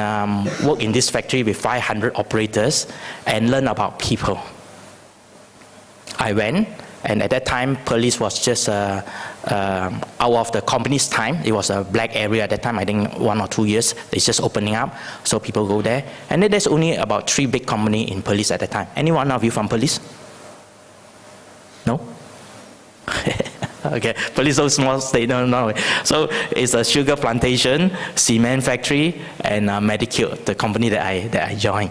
work in this factory with 500 operators and learn about people? I went, and at that time, Perlis was just out of the company's time. It was a black area at that time, I think 1 or 2 years. It's just opening up, so people go there. And then there's only about 3 big companies in Perlis at that time. Any one of you from Perlis? No? Okay, Perlis so small state, no. So it's a sugar plantation, cement factory, and Medicure, the company that I joined.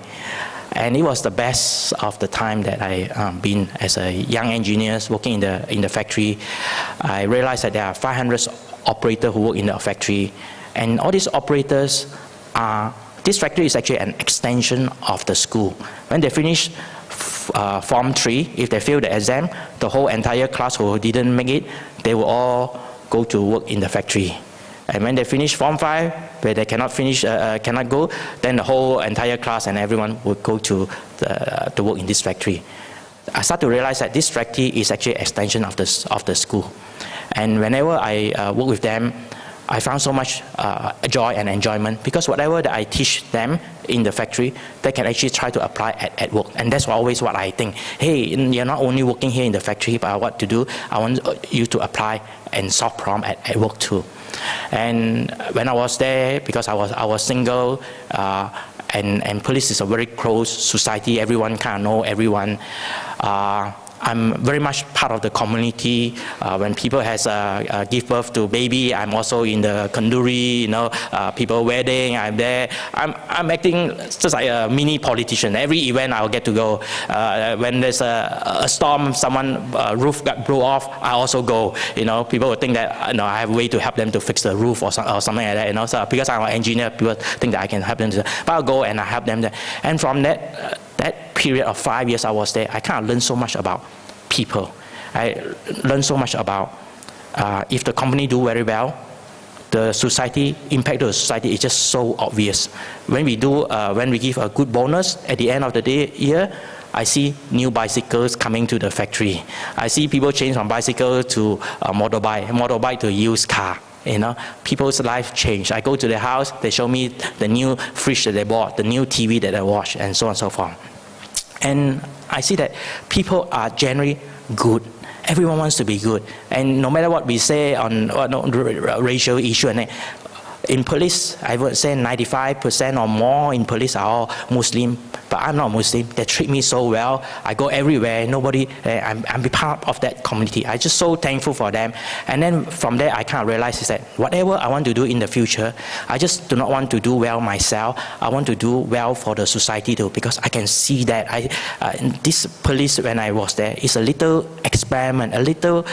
And it was the best of the time that I been as a young engineer working in the factory. I realized that there are 500 operators who work in the factory, and all these operators this factory is actually an extension of the school. When they finish Form 3, if they fail the exam, the whole entire class who didn't make it, they will all go to work in the factory. And when they finish Form 5, where they cannot go, then the whole entire class and everyone would go to work in this factory. I started to realize that this factory is actually an extension of the school. And whenever I work with them, I found so much joy and enjoyment, because whatever that I teach them in the factory, they can actually try to apply at work. And that's always what I think. Hey, you're not only working here in the factory, but what to do, I want you to apply and solve problem at work too. And when I was there, because I was single, and police is a very close society, everyone kind of know everyone. I'm very much part of the community. When people has give birth to baby, I'm also in the kanduri, people wedding, I'm there. I'm acting just like a mini politician. Every event I'll get to go. When there's a storm, someone roof got blew off, I also go. People would think that I have a way to help them to fix the roof or something like that. So because I'm an engineer, people think that I can help them. But I'll go and I help them there. And from that period of 5 years I was there, I kind of learned so much about people. I learned so much about if the company do very well, the society, impact to the society is just so obvious. When we give a good bonus at the end of the year, I see new bicycles coming to the factory. I see people change from bicycle to motorbike to used car. People's life change. I go to their house, they show me the new fridge that they bought, the new TV that they watch, and so on and so forth. And I see that people are generally good. Everyone wants to be good. And no matter what we say on racial issue, and in police, I would say 95% or more in police are all Muslim, but I'm not Muslim. They treat me so well. I go everywhere. I'm part of that community. I'm just so thankful for them. And then from there, I kind of realized is that whatever I want to do in the future, I just do not want to do well myself. I want to do well for the society too, because I can see that this police, when I was there, is a little experiment, a little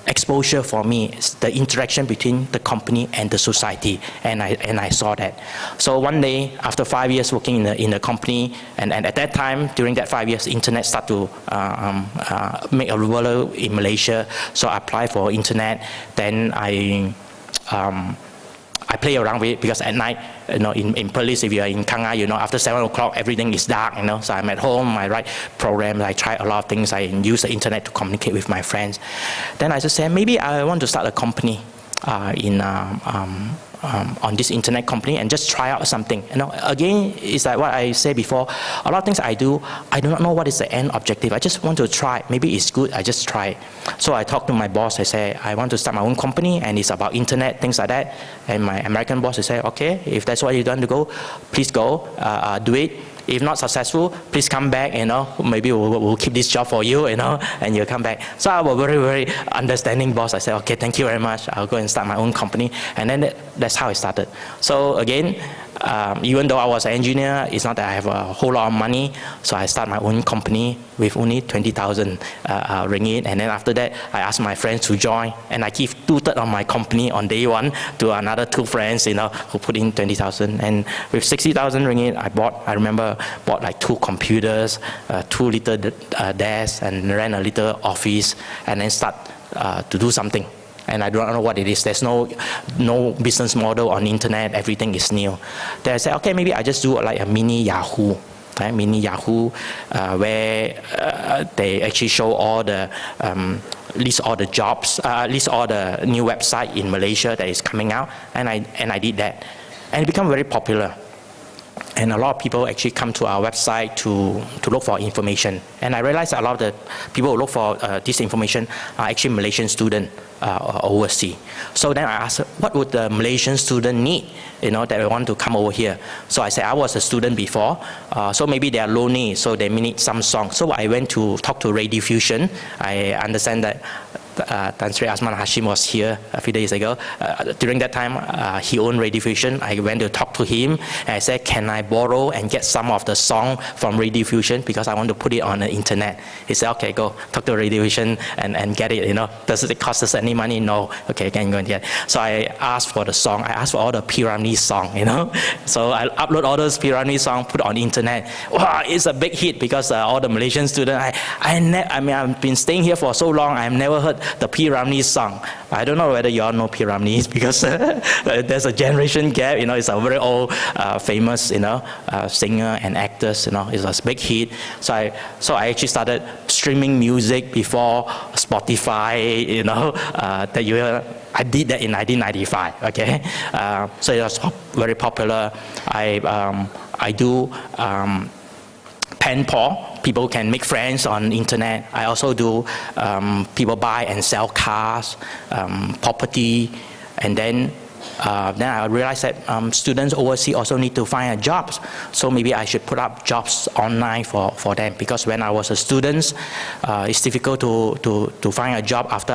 exposure for me. It's the interaction between the company and the society, and I saw that. So one day, after 5 years working in the company, and at that time, during that 5 years, internet started to make a revolution in Malaysia. So I applied for internet. Then I play around with it, because at night, in police, if you're in Kanga, after 7 o'clock, everything is dark, So I'm at home, I write programs, I try a lot of things, I use the internet to communicate with my friends. Then I just said, maybe I want to start a company on this internet company and just try out something. Again, it's like what I said before, a lot of things I do not know what is the end objective. I just want to try. Maybe it's good, I just try it. So I talked to my boss, I said, I want to start my own company, and it's about internet, things like that. And my American boss, said, okay, if that's what you want to go, please go, do it. If not successful, please come back, maybe we'll keep this job for you, and you'll come back. So I was very, very understanding boss. I said, okay, thank you very much. I'll go and start my own company. And then that's how it started. So again, even though I was an engineer, it's not that I have a whole lot of money. So I start my own company with only 20,000 ringgit. And then after that, I asked my friends to join. And I give 2/3 of my company on day one to another 2 friends, who put in 20,000. And with 60,000 ringgit, I remember bought like 2 computers, 2 little desks, and ran a little office, and then start to do something. And I don't know what it is. There's no business model on internet. Everything is new. Then I said, okay, maybe I just do like a mini Yahoo. Mini Yahoo, where they actually show all the list all the jobs, list all the new website in Malaysia that is coming out, and I did that, and it became very popular. And a lot of people actually come to our website to look for information. And I realized a lot of the people who look for this information are actually Malaysian students overseas. So then I asked, what would the Malaysian student need, that they want to come over here? So I said, I was a student before, so maybe they are lonely, so they need some song. So I went to talk to Radio Fusion. I understand that Tan Sri Asman Hashim was here a few days ago. During that time, he owned Radio Fusion. I went to talk to him, and I said, can I borrow and get some of the song from Radio Fusion, because I want to put it on the internet. He said, okay, go talk to Radio Fusion and get it. Does it cost us any money? No. Okay, can you go and get it? So I asked for the song. I asked for all the Pyramid song, So I upload all those Pyramid songs, put on the internet. Wow, it's a big hit, because all the Malaysian students, I've been staying here for so long, I've never heard the P. Ramlee song. I don't know whether you all know P. Ramlee because there's a generation gap. You know, it's a very old, famous, you know, singer and actors. You know, it's a big hit. So I actually started streaming music before Spotify. You know, I did that in 1995. Okay, so it was very popular. I do pen pal. People can make friends on the internet. I also do people buy and sell cars, property, and then I realized that students overseas also need to find a job. So maybe I should put up jobs online for them, because when I was a student, it's difficult to find a job after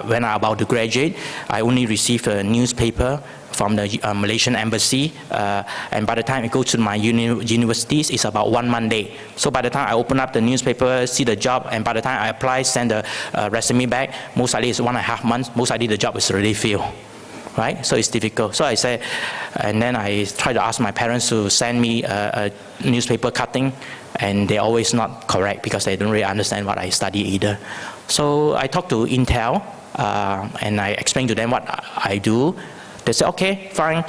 when I'm about to graduate. I only received a newspaper from the Malaysian embassy, and by the time it goes to my universities, it's about 1 month late. So by the time I open up the newspaper, see the job, and by the time I apply, send the resume back, most likely it's 1.5 months, most likely the job is already filled. Right? So it's difficult. So I said, and then I tried to ask my parents to send me a newspaper cutting, and they're always not correct because they don't really understand what I study either. So I talked to Intel, and I explained to them what I do. They said, okay, fine,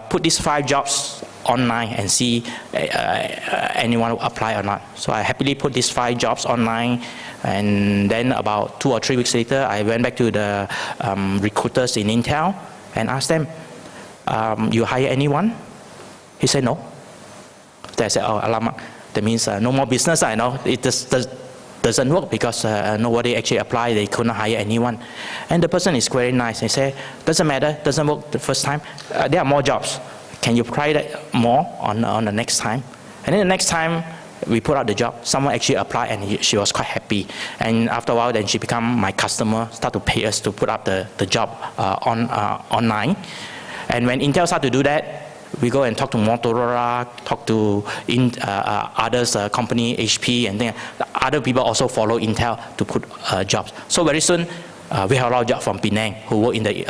put these 5 jobs online and see anyone will apply or not. So I happily put these 5 jobs online, and then about 2 or 3 weeks later, I went back to the recruiters in Intel and asked them, you hire anyone? He said, no. Then I said, oh, alamak, that means no more business. I know it just doesn't work because nobody actually applied. They couldn't hire anyone. And the person is very nice. They say, doesn't matter, doesn't work the first time. There are more jobs. Can you try that more on the next time? And then the next time we put out the job, someone actually applied, and she was quite happy. And after a while, then she became my customer, start to pay us to put up the job online. And when Intel started to do that, we go and talk to Motorola, talk to others, company, HP, and then other people also follow Intel to put jobs. So very soon, we have a lot of jobs from Penang who work in the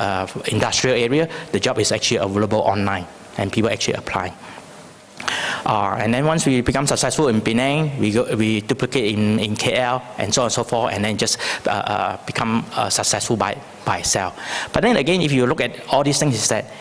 industrial area. The job is actually available online, and people actually apply. And then once we become successful in Penang, we duplicate in KL, and so on and so forth, and then just become successful by itself. But then again, if you look at all these things, is that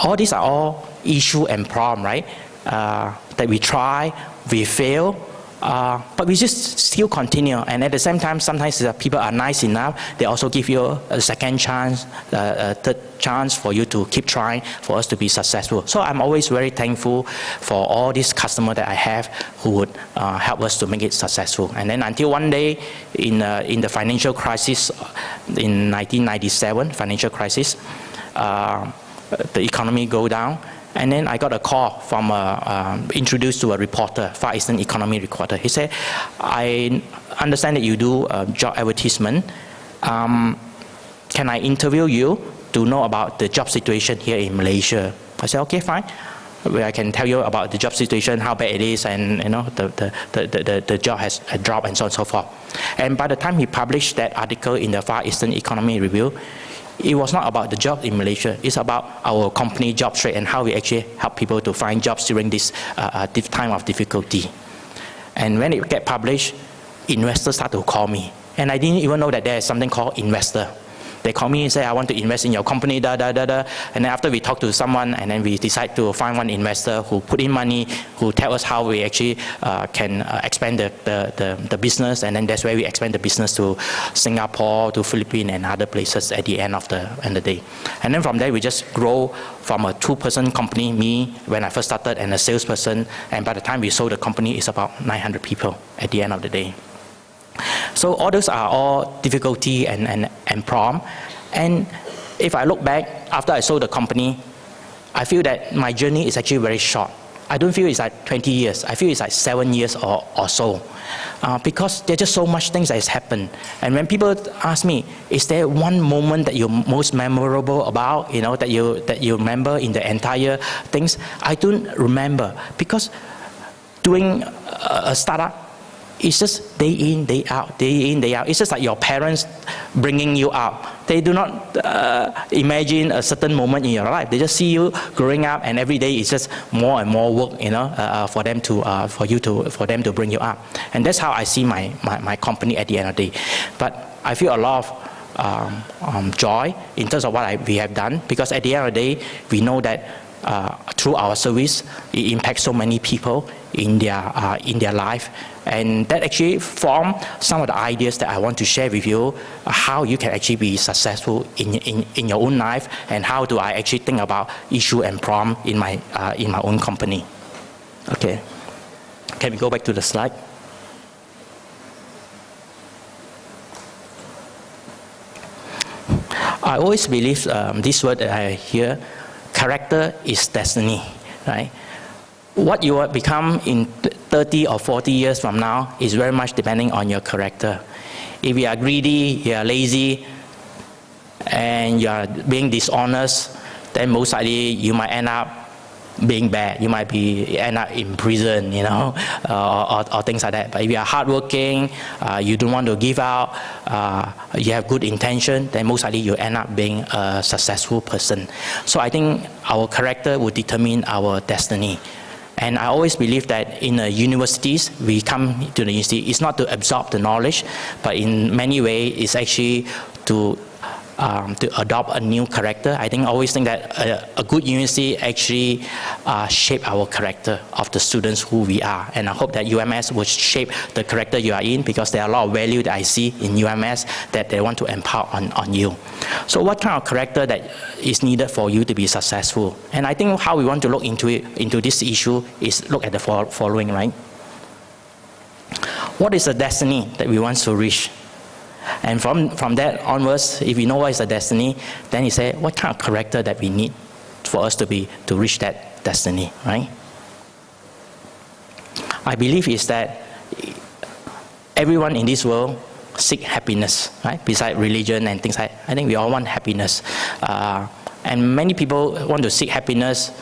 all these are all issue and problem, right? That we try, we fail, but we just still continue. And at the same time, sometimes people are nice enough, they also give you a second chance, a third chance for you to keep trying, for us to be successful. So I'm always very thankful for all these customers that I have who would help us to make it successful. And then until one day in the financial crisis in 1997, financial crisis, the economy go down. And then I got a call from introduced to a reporter, Far Eastern Economy reporter. He said, I understand that you do job advertisement. Can I interview you to know about the job situation here in Malaysia? I said, okay, fine. Where I can tell you about the job situation, how bad it is, and you know the job has dropped, and so on and so forth. And by the time he published that article in the Far Eastern Economy Review, it was not about the job in Malaysia. It's about our company job trade and how we actually help people to find jobs during this time of difficulty. And when it get published, investors start to call me. And I didn't even know that there is something called investor. They call me and say, I want to invest in your company, And then after we talk to someone, and then we decide to find one investor who put in money, who tell us how we actually can expand the business. And then that's where we expand the business to Singapore, to Philippines, and other places at the end of the day. And then from there, we just grow from a 2-person company, me, when I first started, and a salesperson. And by the time we sold the company, it's about 900 people at the end of the day. So all those are all difficulty and problem. And if I look back, after I sold the company, I feel that my journey is actually very short. I don't feel it's like 20 years. I feel it's like 7 years or so. Because there's just so much things that has happened. And when people ask me, is there one moment that you're most memorable about, that you remember in the entire things? I don't remember. Because doing a startup, it's just day in, day out, day in, day out. It's just like your parents bringing you up. They do not imagine a certain moment in your life. They just see you growing up, and every day is just more and more work, for them to bring you up. And that's how I see my company at the end of the day. But I feel a lot of joy in terms of what we have done, because at the end of the day, we know that through our service, it impacts so many people in their life, and that actually form some of the ideas that I want to share with you, how you can actually be successful in your own life, and how do I actually think about issue and problem in my own company. Okay, can we go back to the slide? I always believe this word that I hear, character is destiny, right? What you will become in 30 or 40 years from now is very much depending on your character. If you are greedy, you are lazy, and you are being dishonest, then most likely you might end up being bad. You might end up in prison, you know, or things like that. But if you are hardworking, you don't want to give out, you have good intention, then most likely you end up being a successful person. So I think our character will determine our destiny. And I always believe that in the universities, we come to the university, it's not to absorb the knowledge, but in many ways, it's actually to adopt a new character. I always think that a good university actually shape our character of the students who we are. And I hope that UMS will shape the character you are in, because there are a lot of value that I see in UMS that they want to impart on you. So what kind of character that is needed for you to be successful? And I think how we want to look into this issue is look at the following, right? What is the destiny that we want to reach? And from that onwards, if we know what is the destiny, then you say, what kind of character that we need for us to reach that destiny, right? I believe is that everyone in this world seek happiness, right? Besides religion and things like that, I think we all want happiness. And many people want to seek happiness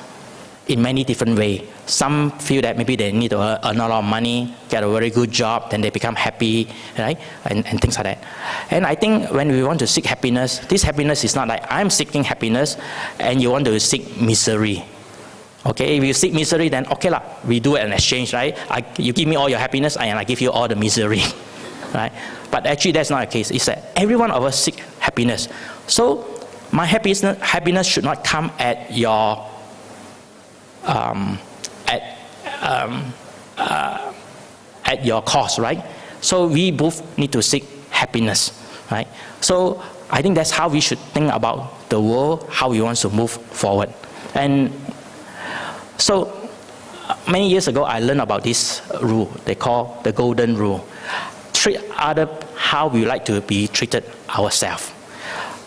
in many different ways. Some feel that maybe they need to earn a lot of money, get a very good job, then they become happy, right? And things like that. And I think when we want to seek happiness, this happiness is not like I'm seeking happiness and you want to seek misery. Okay, if you seek misery, then okay lah, we do an exchange, right? You give me all your happiness and I give you all the misery, right? But actually that's not the case. It's that every one of us seek happiness. So my happiness should not come at your at your cost, right? So we both need to seek happiness, right? So I think that's how we should think about the world, how we want to move forward. And so many years ago, I learned about this rule they call the golden rule. Treat others how we like to be treated ourselves.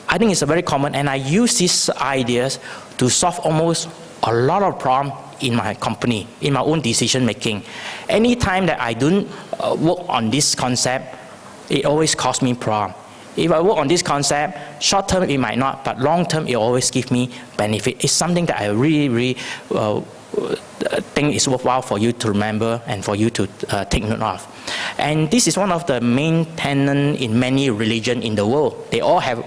I think it's a very common, and I use these ideas to solve almost a lot of problems in my company, in my own decision making. Anytime that I don't work on this concept, it always causes me problem. If I work on this concept, short term it might not, but long term it always gives me benefit. It's something that I really think is worthwhile for you to remember and for you to take note of. And this is one of the main tenets in many religions in the world. They all have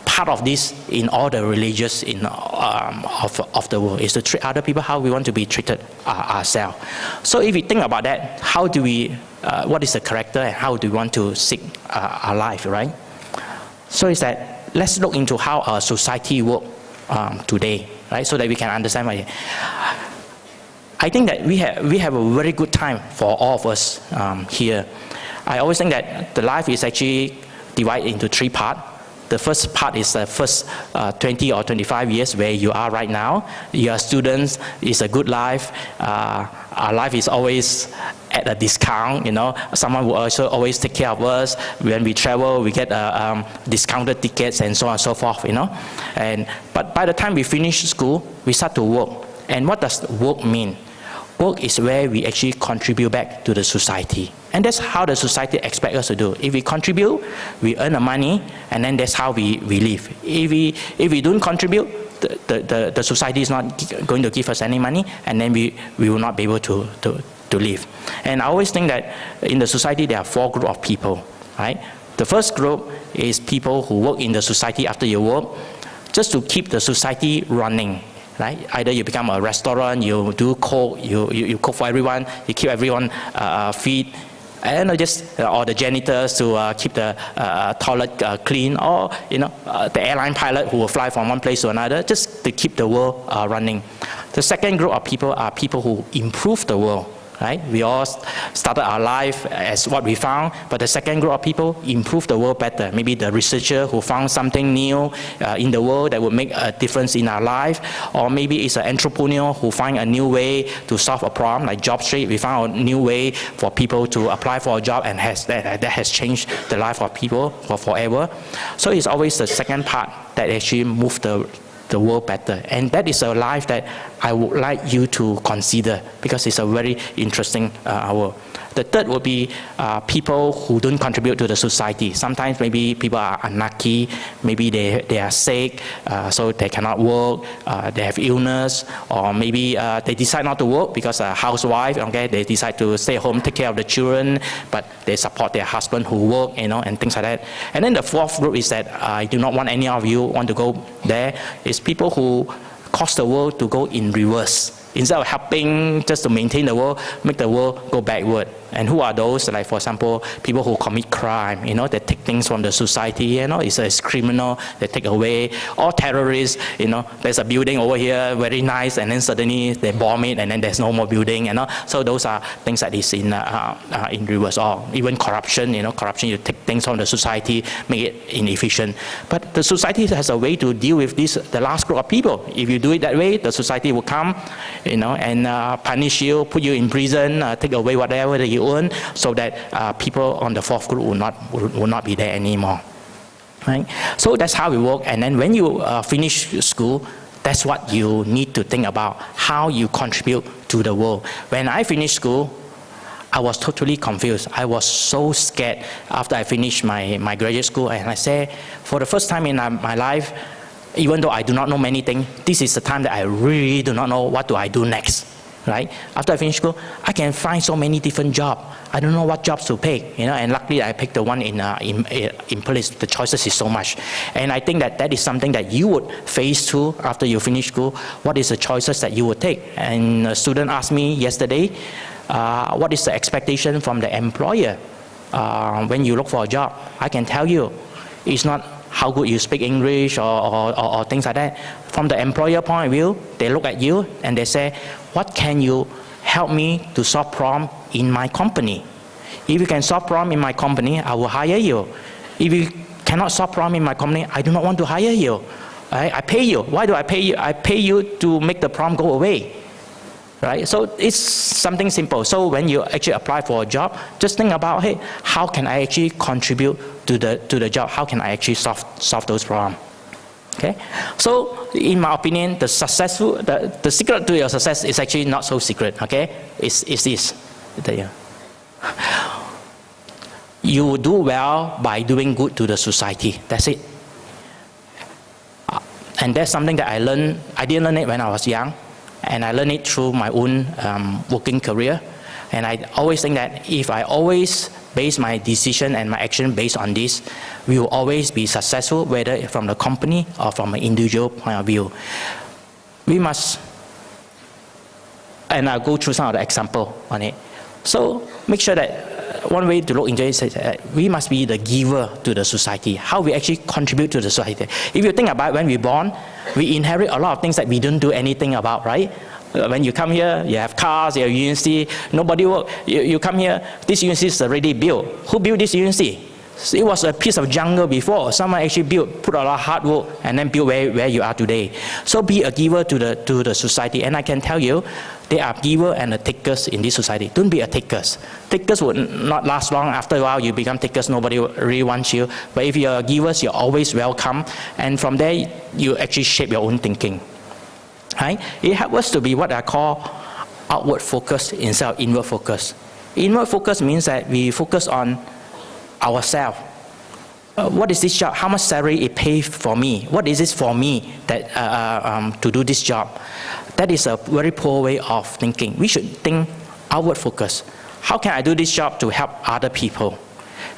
part of this in all the religions of the world, is to treat other people how we want to be treated ourselves. So if we think about that, how do we, what is the character and how do we want to seek our life, right? So it's that, let's look into how our society works today, right? So that we can understand what I think that we have a very good time for all of us here. I always think that the life is actually divided into three parts. The first part is the first 20 or 25 years where you are right now. You are students, it's a good life. Our life is always at a discount, you know. Someone will also always take care of us. When we travel, we get discounted tickets and so on and so forth, you know. But by the time we finish school, we start to work. And what does work mean? Work is where we actually contribute back to the society. And that's how the society expects us to do. If we contribute, we earn the money, and then that's how we live. If we don't contribute, the society is not going to give us any money, and then we will not be able to live. And I always think that in the society there are four groups of people, right? The first group is people who work in the society after you work, just to keep the society running. Right? Either you become a restaurant, you do cook, you cook for everyone, you keep everyone feed, and just or the janitors to keep the toilet clean, or the airline pilot who will fly from one place to another, just to keep the world running. The second group of people are people who improve the world. Right? We all started our life as what we found, but the second group of people improve the world better. Maybe the researcher who found something new in the world that would make a difference in our life, or maybe it's an entrepreneur who find a new way to solve a problem, like Job Street. We found a new way for people to apply for a job, and that has changed the life of people for forever. So it's always the second part that actually moves the world better. And that is a life that I would like you to consider, because it's a very interesting hour. The third would be people who don't contribute to the society. Sometimes maybe people are unlucky, maybe they are sick, so they cannot work, they have illness, or maybe they decide not to work because a housewife, okay, they decide to stay home, take care of the children, but they support their husband who work, and things like that. And then the fourth group is that I do not want any of you want to go there, is people who cause the world to go in reverse. Instead of helping just to maintain the world, make the world go backward. And who are those? Like, for example, people who commit crime, they take things from the society, it's criminal, they take away. Or terrorists, there's a building over here, very nice, and then suddenly they bomb it, and then there's no more building, So those are things that is in reverse. Or even corruption, corruption, you take things from the society, make it inefficient. But the society has a way to deal with this, the last group of people. If you do it that way, the society will come, and punish you, put you in prison, take away whatever that you own, so that people on the fourth group will not be there anymore. Right? So that's how we work. And then when you finish school, that's what you need to think about, how you contribute to the world. When I finished school, I was totally confused. I was so scared after I finished my graduate school, and I said, for the first time in my life, even though I do not know many things, this is the time that I really do not know what do I do next. Right? After I finish school, I can find so many different jobs. I don't know what jobs to pick, and luckily I picked the one in police. The choices is so much. And I think that is something that you would face too after you finish school. What is the choices that you would take? And a student asked me yesterday, what is the expectation from the employer when you look for a job? I can tell you, it's not how good you speak English or things like that. From the employer point of view, they look at you and they say, what can you help me to solve problem in my company? If you can solve problem in my company, I will hire you. If you cannot solve problem in my company, I do not want to hire you. I pay you. Why do I pay you? I pay you to make the problem go away. Right? So it's something simple. So when you actually apply for a job, just think about, hey, how can I actually contribute to the job? How can I actually solve those problems? Okay? So in my opinion, the secret to your success is actually not so secret. Okay? It's this. You will do well by doing good to the society. That's it. And that's something that I learned. I didn't learn it when I was young, and I learned it through my own working career. And I always think that if I always base my decision and my action based on this, we will always be successful, whether from the company or from an individual point of view. We must, and I'll go through some of the example on it. So make sure that one way to look into it is that we must be the giver to the society, how we actually contribute to the society. If you think about when we're born, we inherit a lot of things that we don't do anything about, right? When you come here, you have cars, you have university, nobody work. You come here, this university is already built. Who built this university? It was a piece of jungle before. Someone actually built, put a lot of hard work, and then built where you are today. So be a giver to the society. And I can tell you, there are givers and the takers in this society. Don't be a takers. Takers would not last long. After a while, you become takers. Nobody really wants you. But if you're givers, you're always welcome. And from there, you actually shape your own thinking. Right? It helps us to be what I call outward focus instead of inward focus. Inward focus means that we focus on ourselves. What is this job? How much salary it pays for me? What is this for me that to do this job? That is a very poor way of thinking. We should think outward focus. How can I do this job to help other people?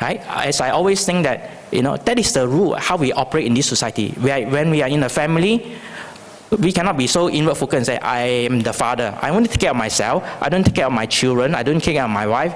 Right? As I always think that, that is the rule, how we operate in this society. When we are in a family, we cannot be so inward focused and say, I am the father. I want to take care of myself. I don't take care of my children. I don't take care of my wife.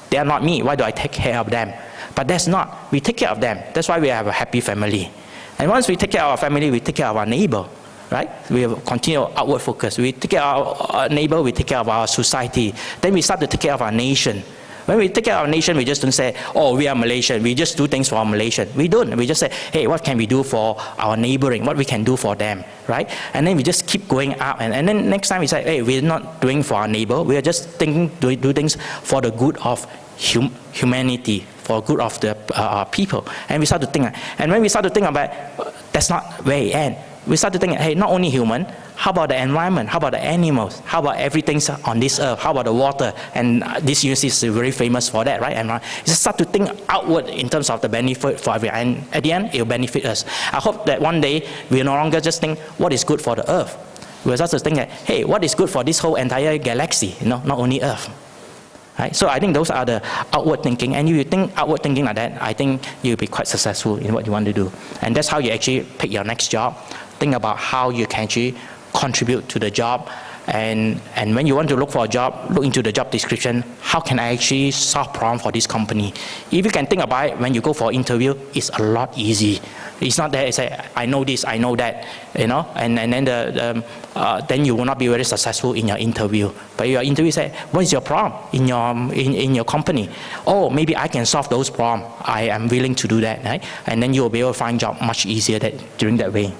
They are not me. Why do I take care of them? But that's not. We take care of them. That's why we have a happy family. And once we take care of our family, we take care of our neighbor, right? We have continued outward focus. We take care of our neighbor, we take care of our society. Then we start to take care of our nation. When we take care of our nation, we just don't say, oh, we are Malaysian. We just do things for our Malaysian. We don't. We just say, hey, what can we do for our neighboring? What we can do for them, right? And then we just keep going up. And then next time we say, hey, we're not doing for our neighbor. We are just thinking to do things for the good of humanity, for good of the people. And we start to think. And when we start to think about, that's not where it ends. We start to think, hey, not only human, how about the environment? How about the animals? How about everything on this earth? How about the water? And this university is very famous for that, right? And you just start to think outward in terms of the benefit for everyone. And at the end, it will benefit us. I hope that one day we no longer just think what is good for the earth. We'll start to think that, hey, what is good for this whole entire galaxy? Not only earth. Right? So I think those are the outward thinking. And if you think outward thinking like that, I think you'll be quite successful in what you want to do. And that's how you actually pick your next job. Think about how you can actually contribute to the job. And when you want to look for a job, look into the job description. How can I actually solve problem for this company? If you can think about it, when you go for interview, it's a lot easy. It's not that you say, I know this, I know that, and then then you will not be very successful in your interview. But your interview say, what is your problem in your company? Oh, maybe I can solve those problems. I am willing to do that, right? And then you will be able to find job much easier during that way.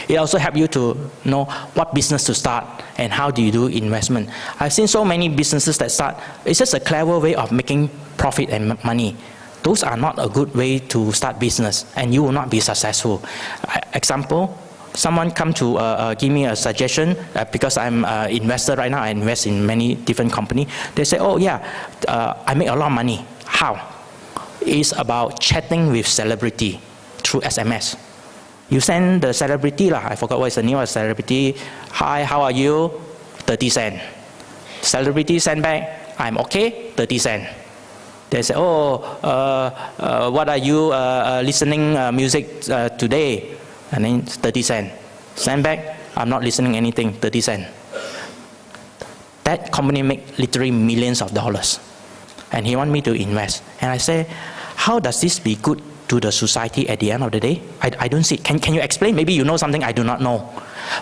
It also helps you to know what business to start and how do you do investment. I've seen so many businesses that start, it's just a clever way of making profit and money. Those are not a good way to start business, and you will not be successful. Example, someone come to give me a suggestion because I'm an investor right now. I invest in many different companies. They say, oh yeah, I make a lot of money. How? It's about chatting with celebrity through SMS. You send the celebrity, I forgot what is the name of the celebrity. Hi, how are you? 30 cents. Celebrity send back, I'm okay, 30 cents. They say, oh, what are you listening music today? And then 30 cents. Send back, I'm not listening anything, 30 cents. That company make literally millions of dollars. And he want me to invest. And I say, how does this be good to the society at the end of the day? I don't see it. Can you explain? Maybe you know something I do not know.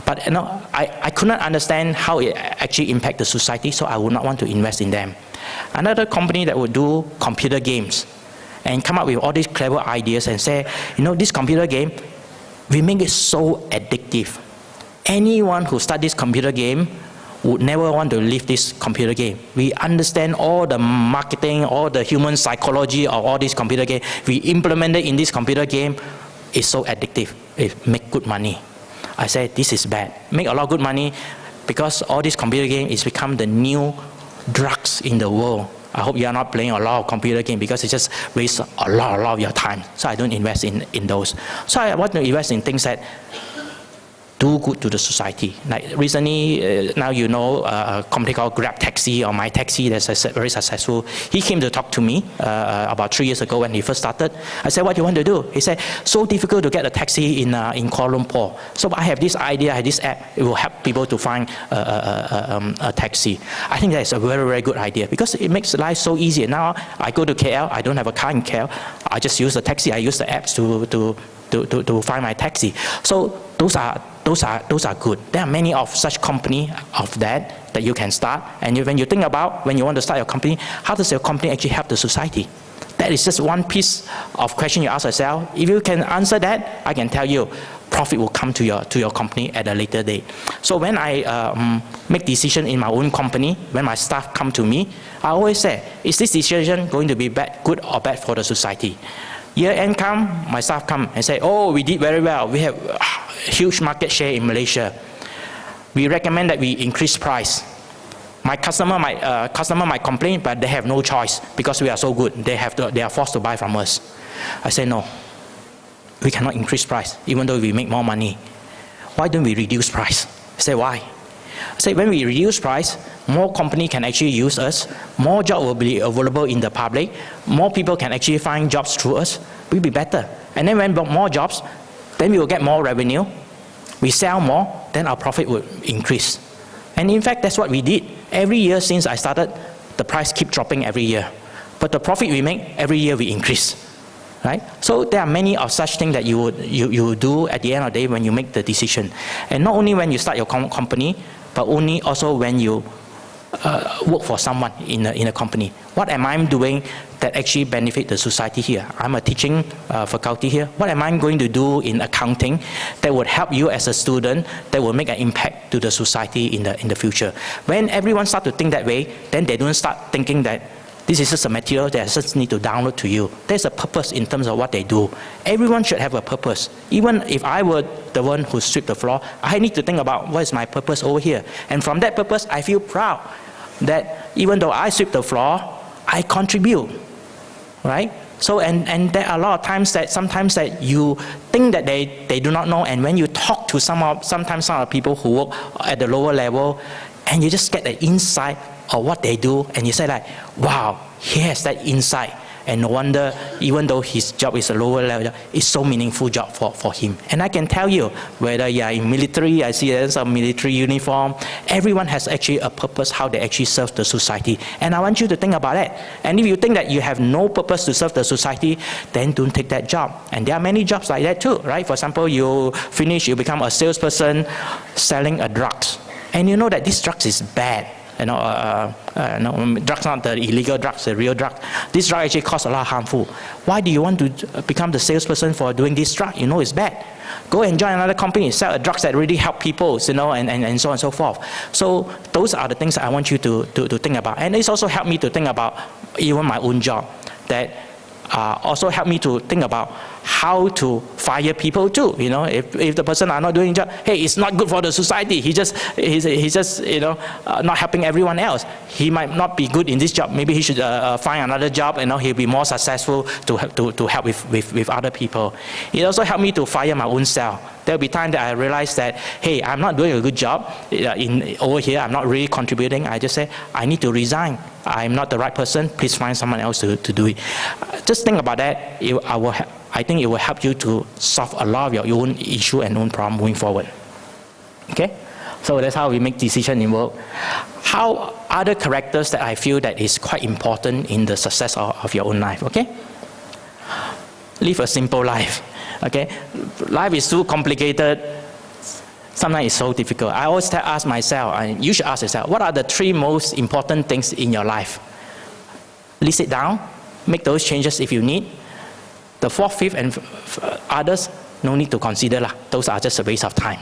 But I could not understand how it actually impact the society, so I would not want to invest in them. Another company that would do computer games and come up with all these clever ideas and say, this computer game, we make it so addictive. Anyone who starts this computer game would never want to leave this computer game. We understand all the marketing, all the human psychology of all these computer games. We implement it in this computer game. It's so addictive. It make good money. I say, this is bad. Make a lot of good money because all this computer game is become the new drugs in the world. I hope you are not playing a lot of computer game because it just wastes a lot of your time. So I don't invest in those. So I want to invest in things that do good to the society. Like recently, now a company called Grab Taxi or My Taxi that's very successful. He came to talk to me about 3 years ago when he first started. I said, what do you want to do? He said, so difficult to get a taxi in Kuala Lumpur. So I have this idea, I have this app. It will help people to find a taxi. I think that's a very, very good idea because it makes life so easy. Now I go to KL, I don't have a car in KL. I just use the taxi. I use the apps to find my taxi. So those are good. There are many of such company of that you can start. And when you think about when you want to start your company, how does your company actually help the society? That is just one piece of question you ask yourself. If you can answer that, I can tell you, profit will come to your company at a later date. So when I make decision in my own company, when my staff come to me, I always say, is this decision going to be good or bad for the society? Year end come, my staff come and say, oh, we did very well. We have huge market share in Malaysia. We recommend that we increase price. My customer might complain, but they have no choice because we are so good. They are forced to buy from us. I say, no, we cannot increase price, even though we make more money. Why don't we reduce price? I say, why? I say, when we reduce price, more company can actually use us, more job will be available in the public, more people can actually find jobs through us, we'll be better. And then when more jobs, then we will get more revenue, we sell more, then our profit will increase. And in fact, that's what we did. Every year since I started the price keep dropping every year. But the profit we make, every year we increase. Right? So there are many of such things that you do at the end of the day when you make the decision. And not only when you start your company, but only also when you work for someone in a company. What am I doing that actually benefit the society here? I'm a teaching faculty here. What am I going to do in accounting that would help you as a student, that will make an impact to the society in the future? When everyone starts to think that way, then they don't start thinking that this is just a material that I just need to download to you. There's a purpose in terms of what they do. Everyone should have a purpose. Even if I were the one who swept the floor, I need to think about what is my purpose over here. And from that purpose, I feel proud that even though I sweep the floor, I contribute, right? So, and there are a lot of times that sometimes that you think that they do not know, and when you talk to sometimes some of the people who work at the lower level, and you just get the insight of what they do, and you say like, wow, he has that insight. And no wonder, even though his job is a lower level, it's so meaningful job for him. And I can tell you, whether you are in military, I see there's a military uniform, everyone has actually a purpose how they actually serve the society. And I want you to think about that. And if you think that you have no purpose to serve the society, then don't take that job. And there are many jobs like that too, right? For example, you finish, you become a salesperson selling a drugs. And you know that this drugs is bad. Drugs, not the illegal drugs, the real drugs. This drug actually causes a lot of harmful. Why do you want to become the salesperson for doing this drug? You know it's bad. Go and join another company, sell a drugs that really help people, and so on and so forth. So those are the things that I want you to think about. And it's also helped me to think about even my own job. That also helped me to think about how to fire people too. If the person are not doing job, hey, it's not good for the society. He's just not helping everyone else. He might not be good in this job. Maybe he should find another job. He'll be more successful to help with other people. It also helped me to fire my own self. There'll be time that I realize that, hey, I'm not doing a good job over here. I'm not really contributing. I just say, I need to resign. I'm not the right person. Please find someone else to do it. Just think about that. I think it will help you to solve a lot of your own issue and own problem moving forward. Okay? So that's how we make decisions in work. How other characters that I feel that is quite important in the success of your own life. Okay? Live a simple life. Okay? Life is too complicated. Sometimes it's so difficult. I always ask myself, and you should ask yourself, what are the 3 most important things in your life? List it down. Make those changes if you need. The 4th, 5th, and others, no need to consider. Those are just a waste of time.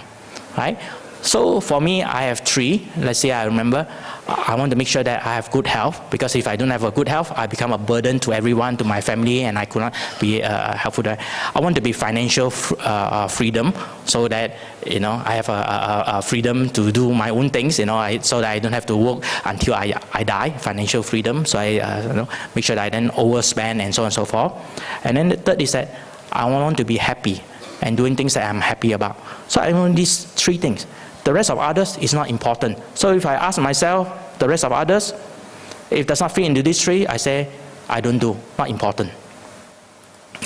Right? So for me, I have 3. Let's say I remember, I want to make sure that I have good health, because if I don't have a good health, I become a burden to everyone, to my family, and I could not be helpful. I want to be financial freedom, so that I have a freedom to do my own things, so that I don't have to work until I die. Financial freedom, so I make sure that I don't overspend and so on and so forth. And then the 3rd is that I want to be happy and doing things that I'm happy about. So I want these 3 things. The rest of others is not important. So if I ask myself, the rest of others, if it does not fit into these 3, I say, I don't do, not important.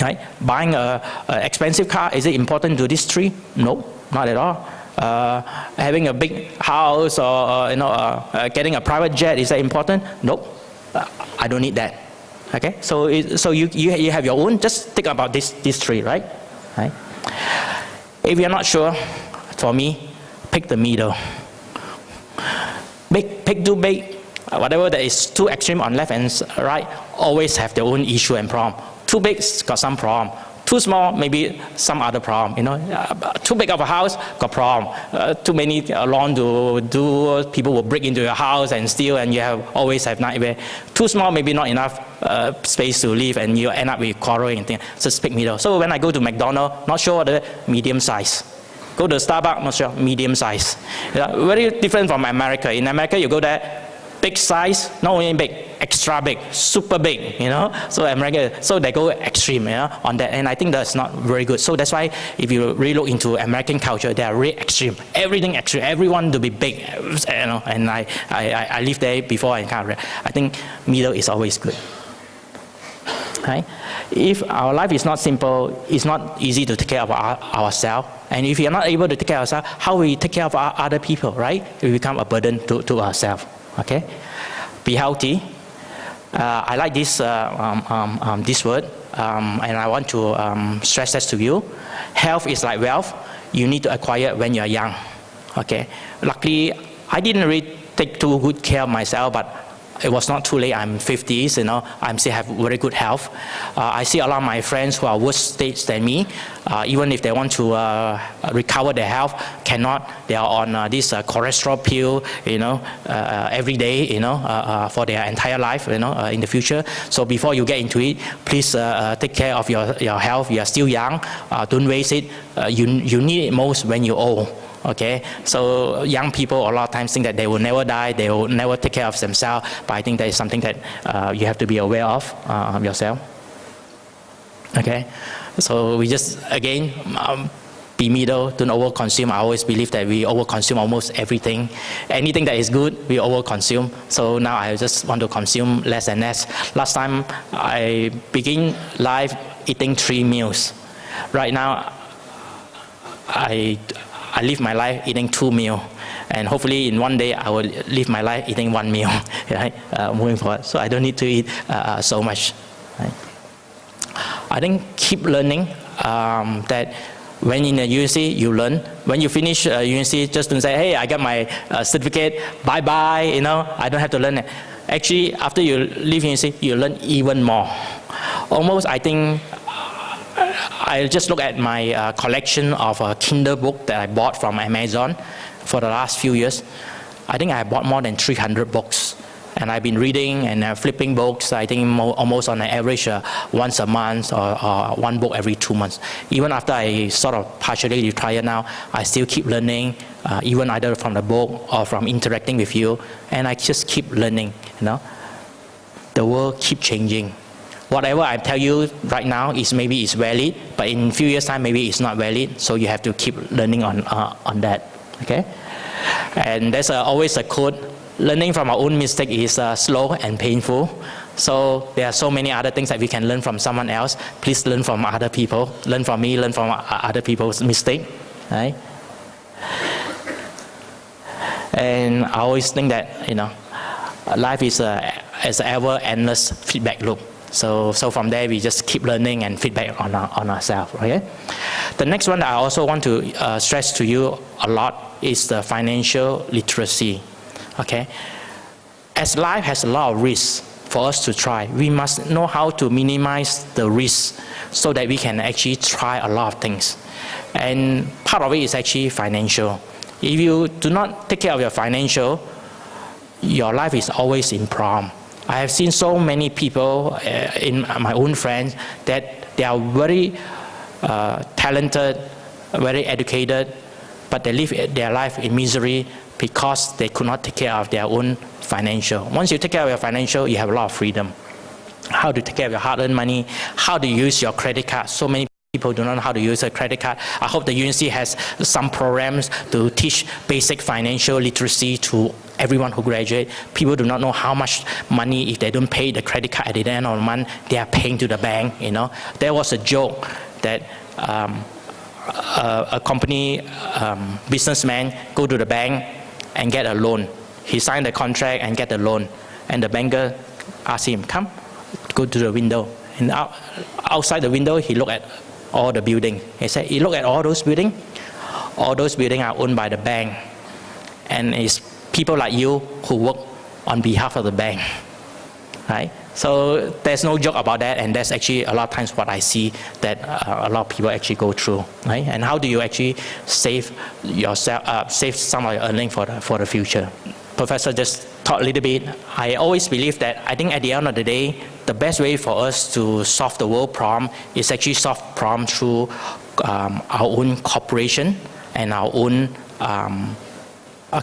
Right? Buying an expensive car, is it important to these 3? No, not at all. Having a big house or getting a private jet, is that important? Nope, I don't need that. Okay, so you have your own. Just think about these 3, right? If you're not sure, for me, pick the middle. Pick too big, whatever that is too extreme on left and right, always have their own issue and problem. Too big, got some problem. Too small, maybe some other problem. Too big of a house, got problem. Too many lawn to do, people will break into your house and steal, and you always have nightmare. Too small, maybe not enough space to live, and you end up with quarreling and things. Just pick middle. So when I go to McDonald's, not sure what the medium size. Go to Starbucks, not sure, medium size. Very different from America. In America, you go there, big size, not only big, extra big, super big, So America, so they go extreme, on that. And I think that's not very good. So that's why if you really look into American culture, they are really extreme. Everything extreme, everyone to be big, And I lived there before, and I think middle is always good. Right? If our life is not simple, it's not easy to take care of ourselves. And if you're not able to take care of ourselves, how will we take care of other people, right? We become a burden to ourselves. Okay? Be healthy, I like this word, and I want to stress this to you. Health is like wealth. You need to acquire it when you're young. Okay. Luckily, I didn't really take too good care of myself, but it was not too late. I'm 50s, you know. I still have very good health. I see a lot of my friends who are worse states than me. Even if they want to recover their health, cannot. They are on this cholesterol pill, you know, every day, you know, for their entire life, you know, in the future. So before you get into it, please take care of your health. You are still young. Don't waste it. You need it most when you're old. Okay, so young people a lot of times think that they will never die, they will never take care of themselves, but I think that is something that you have to be aware of yourself. Okay, so we just, again, be middle, don't overconsume. I always believe that we overconsume almost everything. Anything that is good, we overconsume. So now I just want to consume less and less. Last time I begin life eating 3 meals. Right now, I live my life eating 2 meals, and hopefully in one day I will live my life eating 1 meal, right? Moving forward. So I don't need to eat so much. Right? I think keep learning. That when in the university you learn. When you finish university, just don't say, hey, I got my certificate, bye bye. You know, I don't have to learn it. Actually, after you leave university, you learn even more. Almost, I think. I just look at my collection of Kindle book that I bought from Amazon for the last few years. I think I bought more than 300 books. And I've been reading and flipping books, I think almost on an average once a month or 1 book every 2 months. Even after I sort of partially retired now, I still keep learning, even either from the book or from interacting with you. And I just keep learning, you know. The world keeps changing. Whatever I tell you right now is maybe it's valid, but in a few years' time, maybe it's not valid. So you have to keep learning on that, okay? And there's always a quote, learning from our own mistake is slow and painful. So there are so many other things that we can learn from someone else. Please learn from other people. Learn from me, learn from other people's mistake, right? And I always think that, you know, life is an ever endless feedback loop. So from there, we just keep learning and feedback on ourselves, okay? The next one I also want to stress to you a lot is the financial literacy, okay? As life has a lot of risks for us to try, we must know how to minimize the risk so that we can actually try a lot of things. And part of it is actually financial. If you do not take care of your financial, your life is always in problem. I have seen so many people in my own friends that they are very talented, very educated, but they live their life in misery because they could not take care of their own financial. Once you take care of your financial, you have a lot of freedom. How to take care of your hard-earned money, how to use your credit card. So many people do not know how to use a credit card. I hope the university has some programs to teach basic financial literacy to everyone who graduates. People do not know how much money, if they don't pay the credit card at the end of the month, they are paying to the bank, you know. There was a joke that a company businessman go to the bank and get a loan. He signed the contract and get the loan. And the banker asked him, come, go to the window. And outside the window, he looked at all the buildings. He said, you look at all those buildings? All those buildings are owned by the bank. And it's people like you who work on behalf of the bank, right? So there's no joke about that, and that's actually a lot of times what I see that a lot of people actually go through, right? And how do you actually save yourself, save some of your earning for the future? Professor just talked a little bit. I always believe that I think at the end of the day, the best way for us to solve the world problem is actually solve problem through our own cooperation and our own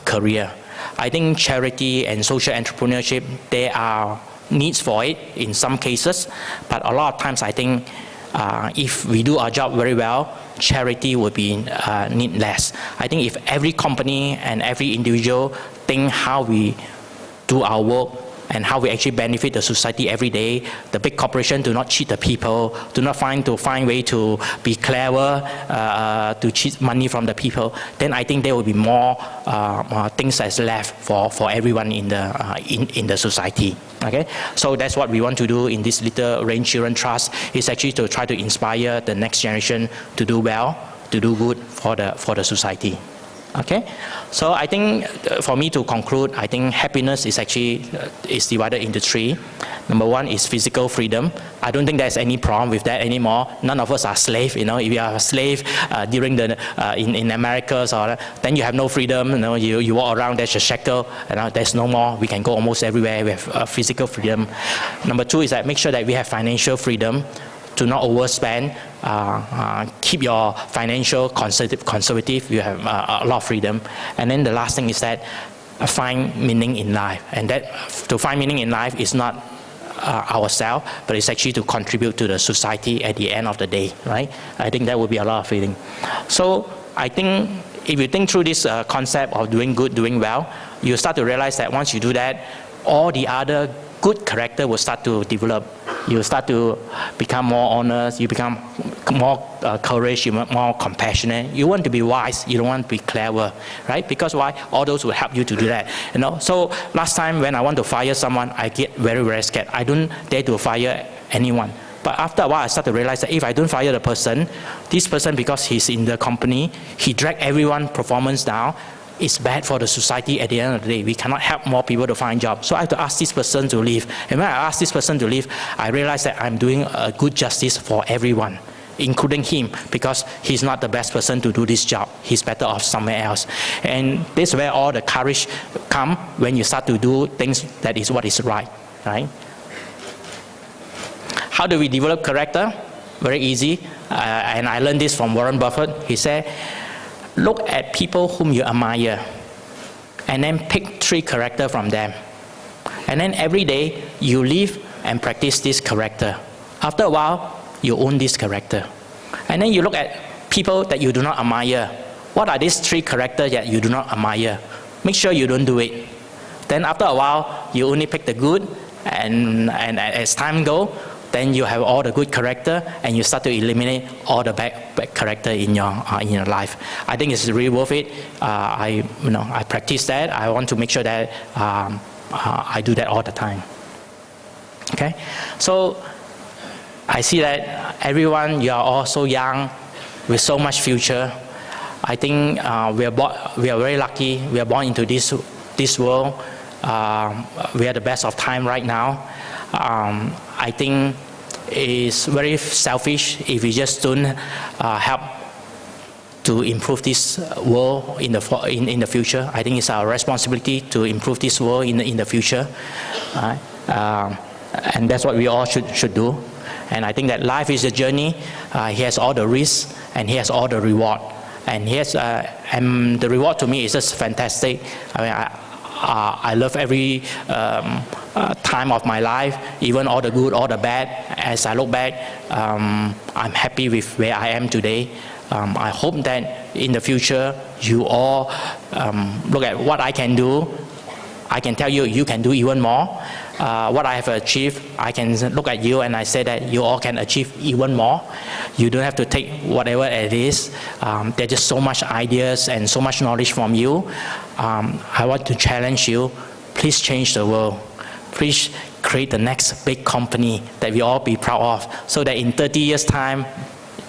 career. I think charity and social entrepreneurship, there are needs for it in some cases, but a lot of times I think if we do our job very well, charity would be need less. I think if every company and every individual think how we do our work and how we actually benefit the society every day. The big corporation do not cheat the people, do not find way to be clever to cheat money from the people. Then I think there will be more things that's left for everyone in the society. Okay, so that's what we want to do in this Little Rain Children Trust, is actually to try to inspire the next generation to do well, to do good for the society. Okay, so I think for me to conclude, I think happiness is actually is divided into three. Number one is physical freedom. I don't think there's any problem with that anymore. None of us are slaves. You know, if you are a slave during the in America, or then you have no freedom. You know, you walk around, there's a shackle, and there's no more. We can go almost everywhere. We have physical freedom. Number two is that make sure that we have financial freedom, to not overspend, keep your financial conservative, you have a lot of freedom. And then the last thing is that find meaning in life. And that to find meaning in life is not ourselves, but it's actually to contribute to the society at the end of the day, right? I think that would be a lot of feeling. So I think if you think through this concept of doing good, doing well, you start to realize that once you do that, all the other good character will start to develop. You start to become more honest, you become more courage, you more compassionate. You want to be wise, you don't want to be clever, right? Because why? All those will help you to do that. You know. So last time when I want to fire someone, I get very, very scared. I don't dare to fire anyone. But after a while, I start to realize that if I don't fire the person, this person, because he's in the company, he drag everyone's performance down. It's bad for the society at the end of the day. We cannot help more people to find jobs. So I have to ask this person to leave. And when I ask this person to leave, I realize that I'm doing a good justice for everyone, including him, because he's not the best person to do this job. He's better off somewhere else. And this is where all the courage comes, when you start to do things that is what is right, right? How do we develop character? Very easy. And I learned this from Warren Buffett. He said, look at people whom you admire, and then pick 3 characters from them. And then every day, you live and practice this character. After a while, you own this character. And then you look at people that you do not admire. What are these 3 characters that you do not admire? Make sure you don't do it. Then after a while, you only pick the good, and as time goes, then you have all the good character, and you start to eliminate all the bad character in your life. I think it's really worth it. I practice that. I want to make sure that I do that all the time. Okay, so I see that everyone, you are all so young, with so much future. I think we are very lucky. We are born into this world. We are the best of time right now. I think it's very selfish if we just don't help to improve this world in the future. I think it's our responsibility to improve this world in the future, and that's what we all should do. And I think that life is a journey. He has all the risks and he has all the reward. And he has, and the reward to me is just fantastic. I mean, I love every time of my life, even all the good, all the bad. As I look back, I'm happy with where I am today. I hope that in the future, you all look at what I can do. I can tell you, you can do even more. What I have achieved, I can look at you and I say that you all can achieve even more. You don't have to take whatever it is. There's just so much ideas and so much knowledge from you. I want to challenge you. Please change the world. Please create the next big company that we all be proud of, so that in 30 years' time,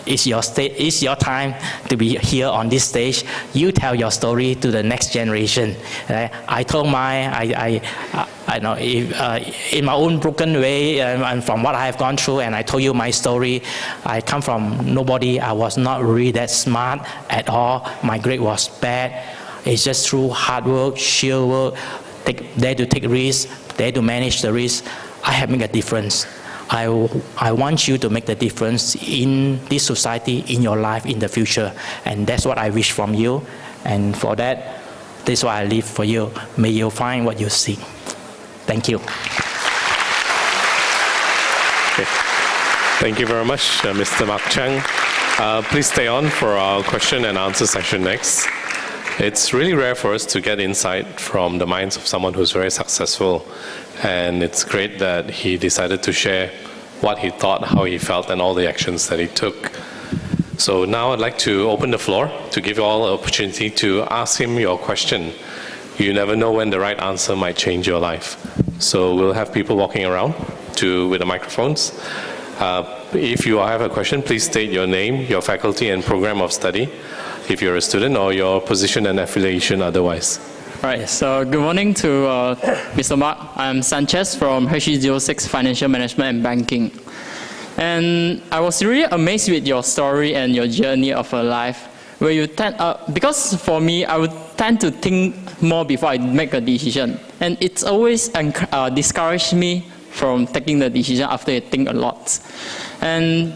it's your time to be here on this stage. You tell your story to the next generation. I told mine. I know if, in my own broken way and from what I have gone through, and I told you my story. I come from nobody. I was not really that smart at all. My grade was bad. It's just through hard work, sheer work, dare to take risks, dare to manage the risk. I have made a difference. I want you to make the difference in this society, in your life, in the future. And that's what I wish from you. And for that, this is what I live for you. May you find what you seek. Thank you. Okay. Thank you very much, Mr. Mark Chang. Please stay on for our question and answer session next. It's really rare for us to get insight from the minds of someone who's very successful, and it's great that he decided to share what he thought, how he felt, and all the actions that he took. So now I'd like to open the floor to give you all an opportunity to ask him your question. You never know when the right answer might change your life. So we'll have people walking around with the microphones. If you have a question, please state your name, your faculty and program of study, if you're a student, or your position and affiliation otherwise. All right, so good morning to Mr. Mark. I'm Sanchez from HE06 Financial Management and Banking. And I was really amazed with your story and your journey of a life, where you because for me, I would tend to think more before I make a decision. And it's always discouraged me from taking the decision after I think a lot. And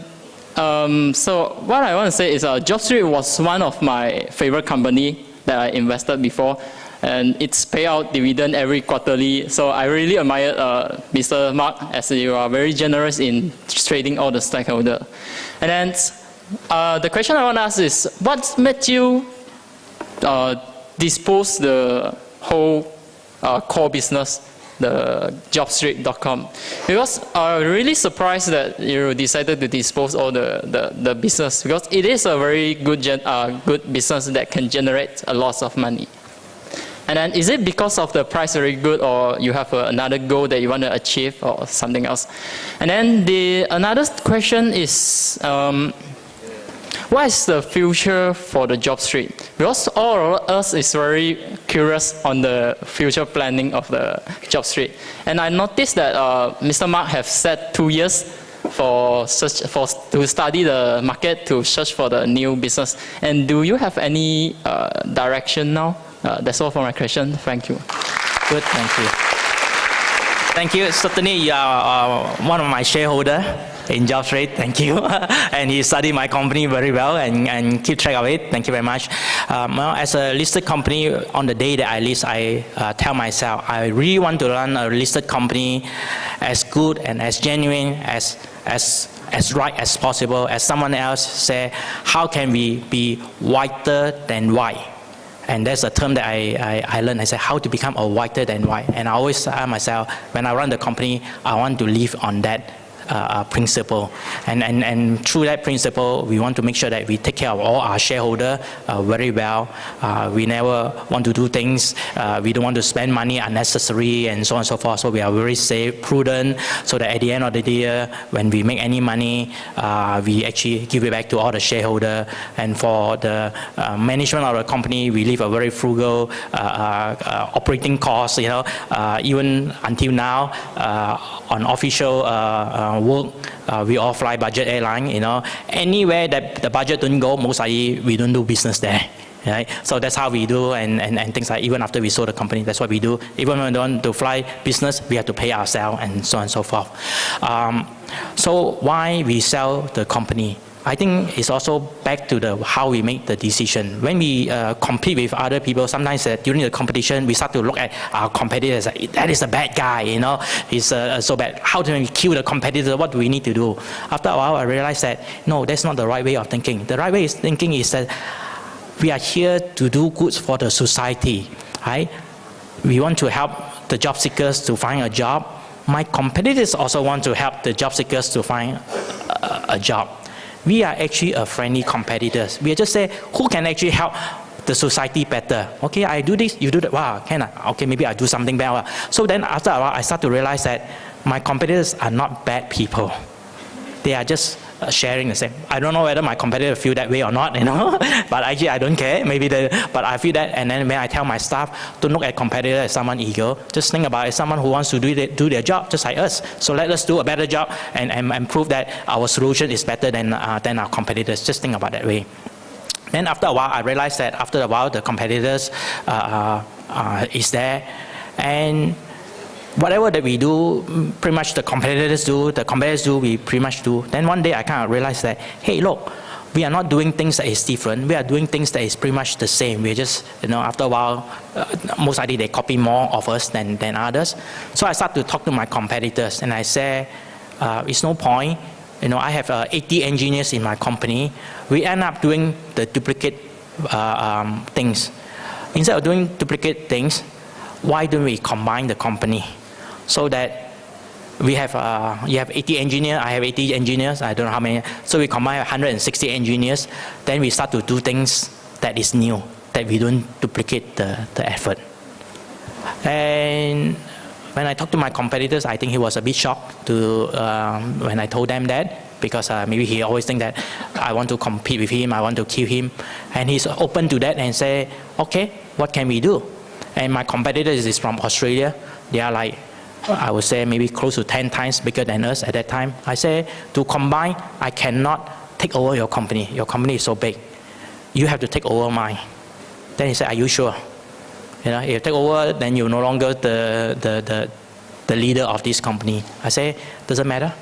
so what I want to say is JobStreet was one of my favorite company that I invested before, and it's pay out dividend every quarterly. So I really admire Mr. Mark, as you are very generous in trading all the stakeholder. And then the question I want to ask is, what made you dispose the whole core business, the jobstreet.com? Because I'm really surprised that you decided to dispose all the business, because it is a very good business that can generate a lot of money. And then is it because of the price very good, or you have another goal that you want to achieve, or something else? And then another question is, what is the future for the JobStreet? Because all of us is very curious on the future planning of the JobStreet. And I noticed that Mr. Mark have set 2 years to study the market, to search for the new business. And do you have any direction now? That's all for my question. Thank you. Good, thank you. Thank you. Certainly, you are one of my shareholders in JobStreet. Thank you. And you study my company very well and keep track of it. Thank you very much. Well, as a listed company, on the day that I list, I tell myself, I really want to run a listed company as good and as genuine, as right as possible. As someone else said, how can we be whiter than white? And that's a term that I learned. I said, how to become a whiter than white. And I always ask myself, when I run the company, I want to live on that principle. And through that principle, we want to make sure that we take care of all our shareholders very well. We never want to do things. We don't want to spend money unnecessary and so on and so forth. So we are very safe, prudent, so that at the end of the day, when we make any money, we actually give it back to all the shareholders. And for the management of the company, we live a very frugal operating cost. You know, even until now, on official work, we all fly budget airline. You know, anywhere that the budget don't go, most likely we don't do business there. Right? So that's how we do, and things like, even after we sold the company, that's what we do. Even when we don't want to fly business, we have to pay ourselves, and so on and so forth. So why we sell the company? I think it's also back to how we make the decision. When we compete with other people, sometimes during the competition, we start to look at our competitors. That is a bad guy, you know. He's so bad. How do we kill the competitor? What do we need to do? After a while, I realized that, no, that's not the right way of thinking. The right way of thinking is that we are here to do good for the society, right? We want to help the job seekers to find a job. My competitors also want to help the job seekers to find a job. We are actually a friendly competitors. We are just say, who can actually help the society better? Okay, I do this, you do that. Wow, can I? Okay, maybe I do something better. So then after a while, I start to realize that my competitors are not bad people. They are just sharing the same. I don't know whether my competitors feel that way or not, you know. But actually, I don't care. Maybe but I feel that. And then when I tell my staff, don't look at competitor as someone ego. Just think about it as someone who wants to do their job, just like us. So let us do a better job and prove that our solution is better than our competitors. Just think about that way. Then after a while, I realized that after a while, the competitors is there, and whatever that we do, pretty much the competitors do, we pretty much do. Then one day I kind of realized that, hey, look, we are not doing things that is different. We are doing things that is pretty much the same. We're just, you know, after a while, most likely they copy more of us than others. So I start to talk to my competitors, and I say, it's no point. You know, I have 80 engineers in my company. We end up doing the duplicate things. instead of doing duplicate things, why don't we combine the company so that we have, you have 80 engineers, I have 80 engineers, I don't know how many, so we combine 160 engineers, then we start to do things that is new, that we don't duplicate the effort. And when I talked to my competitors, I think he was a bit shocked to, when I told them that, because maybe he always think that I want to compete with him, I want to kill him, and he's open to that and say, okay, what can we do? And my competitors is from Australia, they are like, I would say maybe close to 10 times bigger than us at that time. I say, to combine, I cannot take over your company is so big. You have to take over mine. Then he said, are you sure? You know, if you take over, then you're no longer the leader of this company. I say, doesn't matter.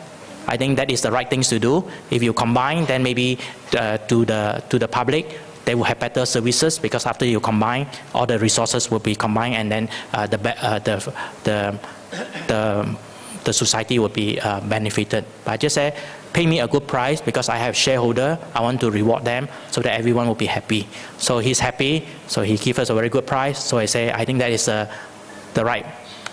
I think that is the right things to do. If you combine, then maybe to the public, they will have better services, because after you combine, all the resources will be combined, and then the society will be benefited. But I just say, pay me a good price, because I have shareholder, I want to reward them so that everyone will be happy. So he's happy, so he gives us a very good price. So I say, I think that is the right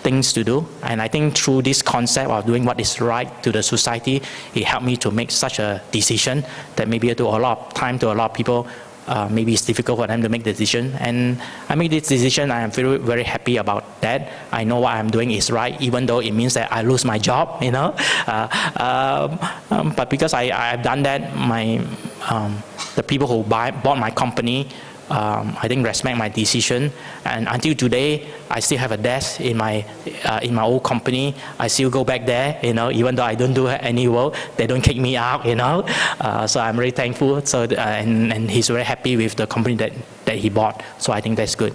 things to do. And I think through this concept of doing what is right to the society, it helped me to make such a decision that maybe to a lot of time, to a lot of people, maybe it's difficult for them to make the decision. And I made this decision, I am very, very happy about that. I know what I'm doing is right, even though it means that I lose my job, you know. But because I've done that, the people who bought my company, I think respect my decision. And until today, I still have a desk in my old company. I still go back there, you know, even though I don't do any work, they don't kick me out, you know. So I'm very thankful. So and he's very happy with the company that he bought. So I think that's good.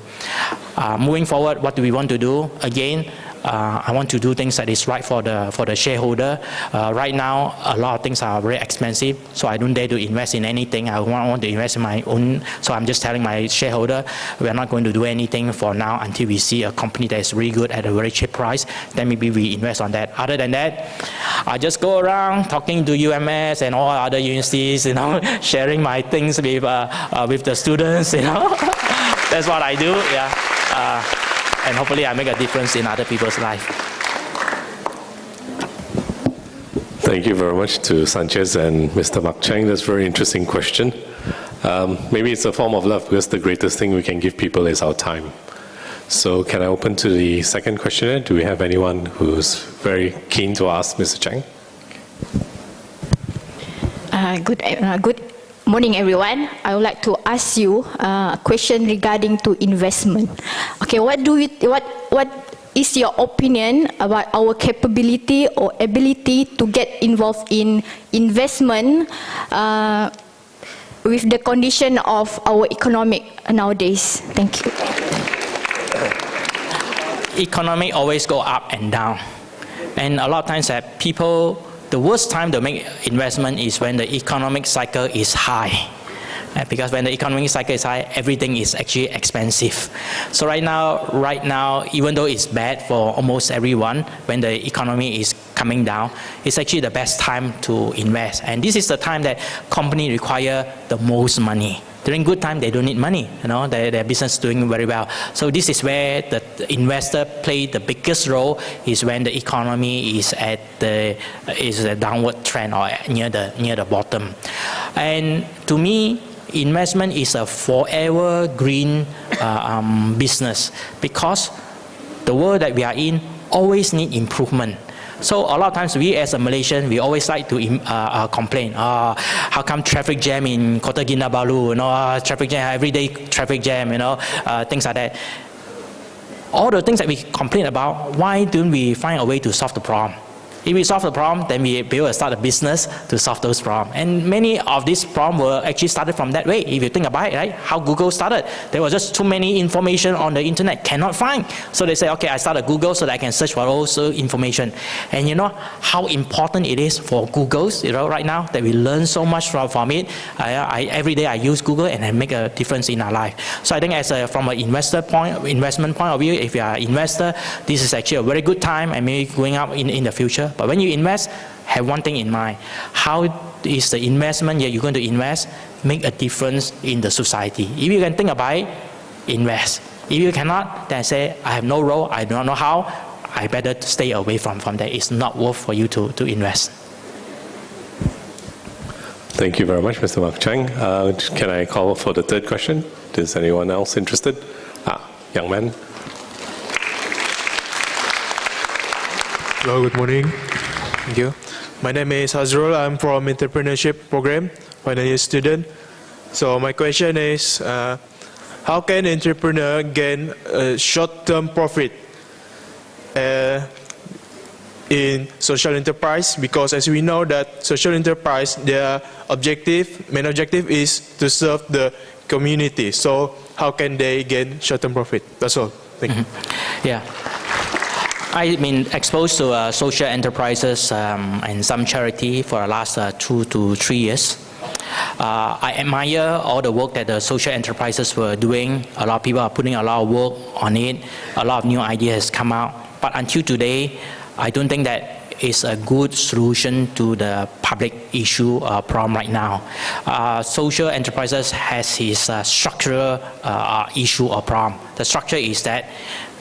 Moving forward, what do we want to do? Again, I want to do things that is right for the shareholder. Right now, a lot of things are very expensive, so I don't dare to invest in anything. I want to invest in my own. So I'm just telling my shareholder, we are not going to do anything for now until we see a company that is really good at a very cheap price. Then maybe we invest on that. Other than that, I just go around talking to UMS and all other universities, you know, sharing my things with the students, you know. That's what I do. Yeah. And hopefully I make a difference in other people's life. Thank you very much to Sanchez and Mr. Mark Chang. That's a very interesting question. Maybe it's a form of love, because the greatest thing we can give people is our time. So can I open to the second questioner? Do we have anyone who's very keen to ask Mr. Chang? Good morning, everyone. I would like to ask you a question regarding to investment. Okay, what is your opinion about our capability or ability to get involved in investment with the condition of our economic nowadays? Thank you. Economy always go up and down, and a lot of times that people, the worst time to make investment is when the economic cycle is high. Because when the economic cycle is high, everything is actually expensive. So right now, even though it's bad for almost everyone, when the economy is coming down, it's actually the best time to invest. And this is the time that companies require the most money. During good time, they don't need money. You know, their business is doing very well. So this is where the investor play the biggest role, is when the economy is at a downward trend or near the bottom. And to me, investment is a forever green business, because the world that we are in always need improvement. So a lot of times we as a Malaysian, we always like to complain, how come traffic jam in Kota Kinabalu, you know, traffic jam, everyday traffic jam, you know, things like that. All the things that we complain about, why don't we find a way to solve the problem? If we solve the problem, then we be able to start a business to solve those problems. And many of these problems were actually started from that way. If you think about it, right? How Google started. There was just too many information on the internet, cannot find. So they say, okay, I start a Google so that I can search for also information. And you know how important it is for Googles, you know, right now, that we learn so much from it. Every day I use Google and I make a difference in our life. So I think from an investment point of view, if you are an investor, this is actually a very good time, and maybe going up in the future. But when you invest, have one thing in mind. How is the investment that you're going to invest make a difference in the society? If you can think about it, invest. If you cannot, then say, I have no role, I do not know how, I better stay away from that. It's not worth for you to invest. Thank you very much, Mr. Mark Chang. Can I call for the third question? Is anyone else interested? Young man. Hello, good morning. Thank you. My name is Hazrul. I'm from entrepreneurship program, final year student. So my question is, how can entrepreneur gain short-term profit in social enterprise? Because as we know that social enterprise, their main objective is to serve the community. So how can they gain short-term profit? That's all. Thank you. Yeah. I've been exposed to social enterprises and some charity for the last 2 to 3 years. I admire all the work that the social enterprises were doing. A lot of people are putting a lot of work on it. A lot of new ideas come out. But until today, I don't think that is a good solution to the public issue problem right now. Social enterprises has its structural issue or problem. The structure is that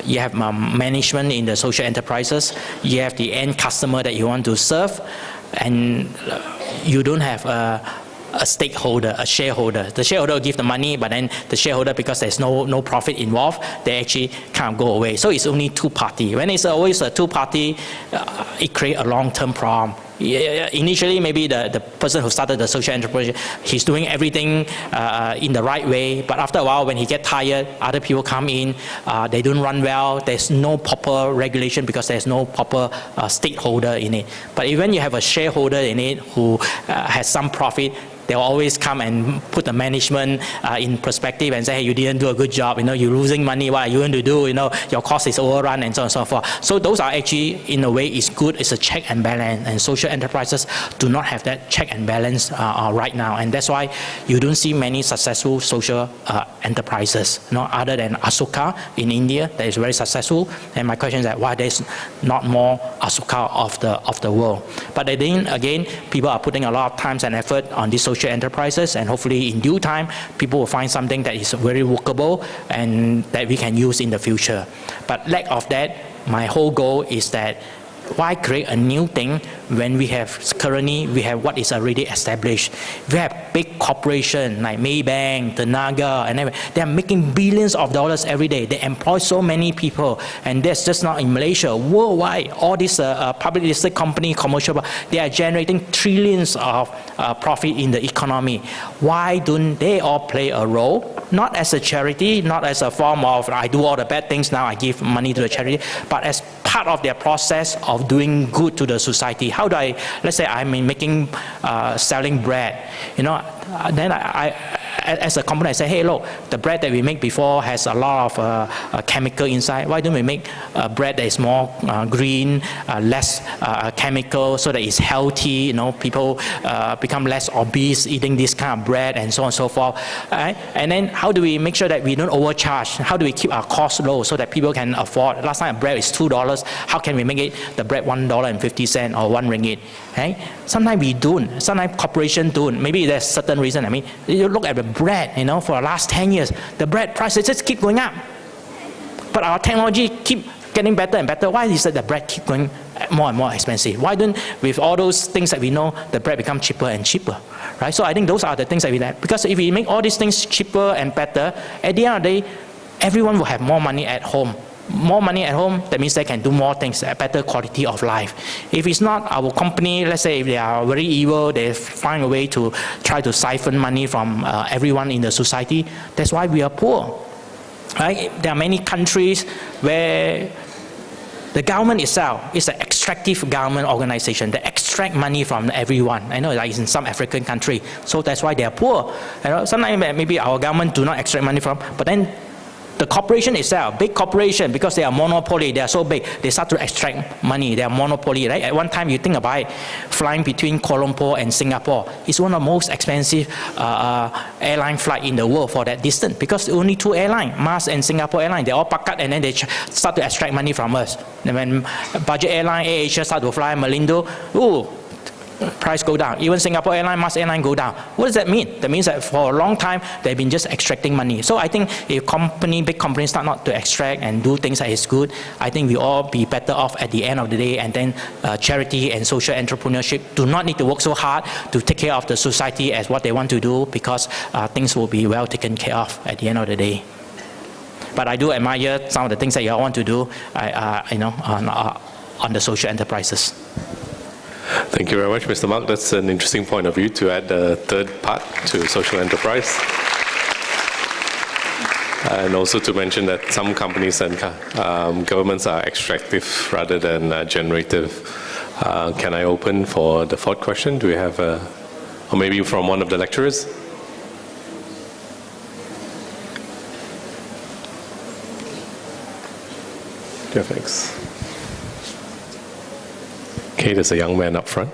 you have management in the social enterprises, you have the end customer that you want to serve, and you don't have a stakeholder, a shareholder. The shareholder will give the money, but then the shareholder, because there's no profit involved, they actually kind of go away. So it's only two-party. When it's always a two-party, it creates a long-term problem. Initially, maybe the person who started the social enterprise, he's doing everything in the right way, but after a while, when he gets tired, other people come in, they don't run well, there's no proper regulation because there's no proper stakeholder in it. But even you have a shareholder in it who has some profit, they'll always come and put the management in perspective and say, hey, you didn't do a good job, you're losing money, what are you going to do, your cost is overrun, and so on and so forth. So those are actually, in a way, is good, it's a check and balance, and social enterprises do not have that check and balance right now, and that's why you don't see many successful social enterprises, other than Asuka in India, that is very successful, and my question is that why there's not more Asuka of the world. But then again, people are putting a lot of time and effort on these social enterprises, and hopefully in due time people will find something that is very workable and that we can use in the future. But lack of that, my whole goal is that why create a new thing when we have what is already established. We have big corporations like Maybank, Tenaga, and everything. They are making billions of dollars every day. They employ so many people, and that's just not in Malaysia. Worldwide, all these public listed company, commercial, they are generating trillions of profit in the economy. Why don't they all play a role? Not as a charity, not as a form of I do all the bad things, now I give money to the charity, but as part of their process of doing good to the society. How do let's say I'm selling bread, then as a company, I say, hey, look, the bread that we make before has a lot of chemical inside. Why don't we make bread that is more green, less chemical, so that it's healthy, people become less obese eating this kind of bread, and so on and so forth. Right? And then how do we make sure that we don't overcharge? How do we keep our costs low so that people can afford? Last time bread is $2. How can we make the bread $1.50 or 1 ringgit? Right? Sometimes we don't. Sometimes corporations don't. Maybe there's certain reason. You look at the bread, for the last 10 years, the bread prices just keep going up. But our technology keep getting better and better. Why is it the bread keep going more and more expensive? Why don't, with all those things that we know, the bread become cheaper and cheaper, right? So I think those are the things that we like. Because if we make all these things cheaper and better, at the end of the day, everyone will have more money at home. More money at home, that means they can do more things, a better quality of life. If it's not our company, let's say if they are very evil, they find a way to try to siphon money from everyone in the society, that's why we are poor. Right? There are many countries where the government itself is an extractive government organization. They extract money from everyone. I know, like in some African country, so that's why they are poor. Sometimes maybe our government do not extract money from, but then the corporation itself, big corporation, because they are monopoly, they are so big, they start to extract money, they are monopoly, right? At one time, you think about it, flying between Kuala Lumpur and Singapore, it's one of the most expensive airline flight in the world for that distance, because only 2 airlines, Mars and Singapore Airlines, they all pakat and then they start to extract money from us. And when budget airline, AirAsia start to fly Malindo, price go down. Even Singapore Airlines, Mars Airline go down. What does that mean? That means that for a long time, they've been just extracting money. So I think if big companies start not to extract and do things that is good, I think we all be better off at the end of the day. And then charity and social entrepreneurship do not need to work so hard to take care of the society as what they want to do, because things will be well taken care of at the end of the day. But I do admire some of the things that you all want to do, on the social enterprises. Thank you very much, Mr. Mark. That's an interesting point of view to add the third part to social enterprise. And also to mention that some companies and governments are extractive rather than generative. Can I open for the fourth question? Do we have, or maybe from one of the lecturers? Yeah, thanks. Okay, there's a young man up front.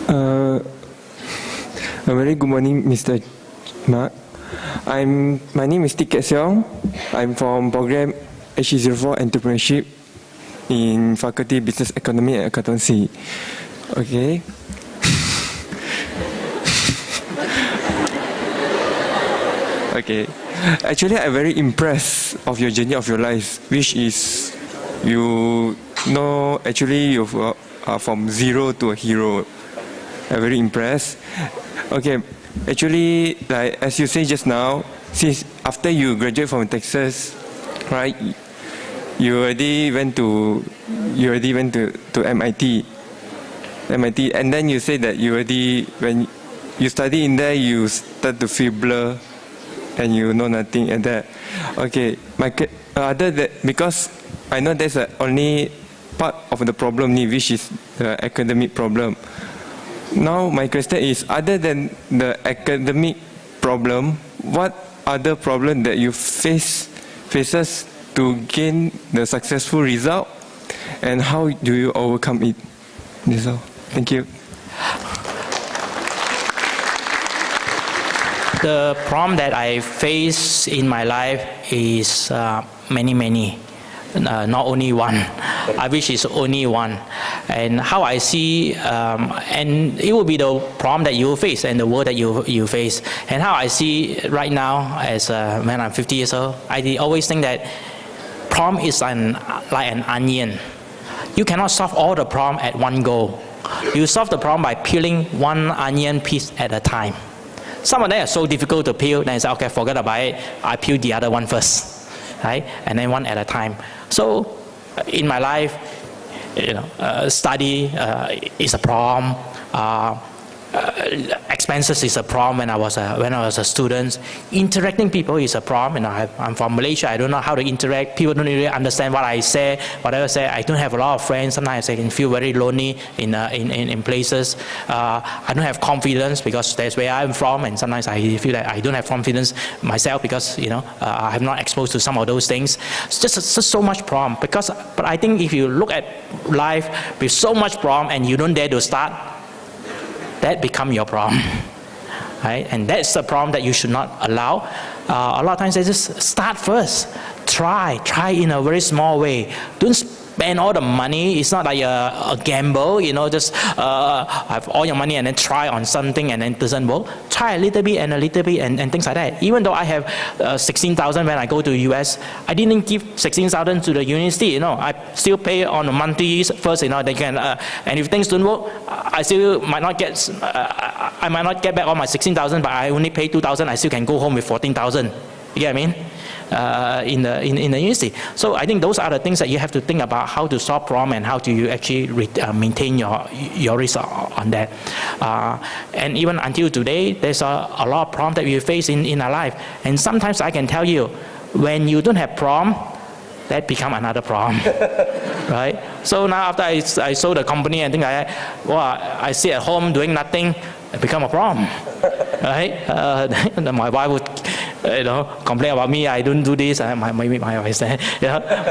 A very good morning, Mr. Mark. My name is Tik Ket Seong. I'm from program HE04 Entrepreneurship in Faculty Business Economy and Accountancy. Okay. Okay. Actually, I'm very impressed of your journey of your life, which is, actually you are from zero to a hero. I'm very impressed. Okay. Actually, like as you say just now, since after you graduate from Texas, right? You already went to MIT, and then you say that when you study in there, you start to feel blur. And you know nothing and that. Okay, because I know that's the only part of the problem, which is the academic problem. Now my question is, other than the academic problem, what other problem that you faces to gain the successful result, and how do you overcome it? That's all. Thank you. The problem that I face in my life is many, not only one. I wish it's only one. And how I see, and it will be the problem that you face and the world that you face. And how I see right now, as when I'm 50 years old, I always think that problem is like an onion. You cannot solve all the problem at one go. You solve the problem by peeling one onion piece at a time. Some of them are so difficult to peel, then I say, okay, forget about it. I peel the other one first, right? And then one at a time. So, in my life, study is a problem. Expenses is a problem when I was a student. Interacting people is a problem. I'm from Malaysia. I don't know how to interact. People don't really understand what I say. Whatever I say, I don't have a lot of friends. Sometimes I can feel very lonely in places. I don't have confidence because that's where I'm from, and sometimes I feel that I don't have confidence myself because I'm not exposed to some of those things. It's just so much problem. But I think if you look at life with so much problem and you don't dare to start, that become your problem, right? And that's the problem that you should not allow. A lot of times they just start first. Try in a very small way. Don't spend all the money. It's not like a gamble, just have all your money and then try on something and then it doesn't work. Try a little bit and things like that. Even though I have 16,000 when I go to US, I didn't give 16,000 to the university. I still pay on a monthly first. They can, and if things don't work, I still might not get. I might not get back all my 16,000, but I only pay 2,000. I still can go home with 14,000. You get what I mean? In the university. So I think those are the things that you have to think about, how to solve problem and how do you actually maintain your risk on that. And even until today, there's a lot of problems that we face in our life. And sometimes I can tell you, when you don't have problem, that become another problem, right? So now after I sold the company and things like that, I sit at home doing nothing, it become a problem, right? My wife would complain about me. I don't do this. My wife said,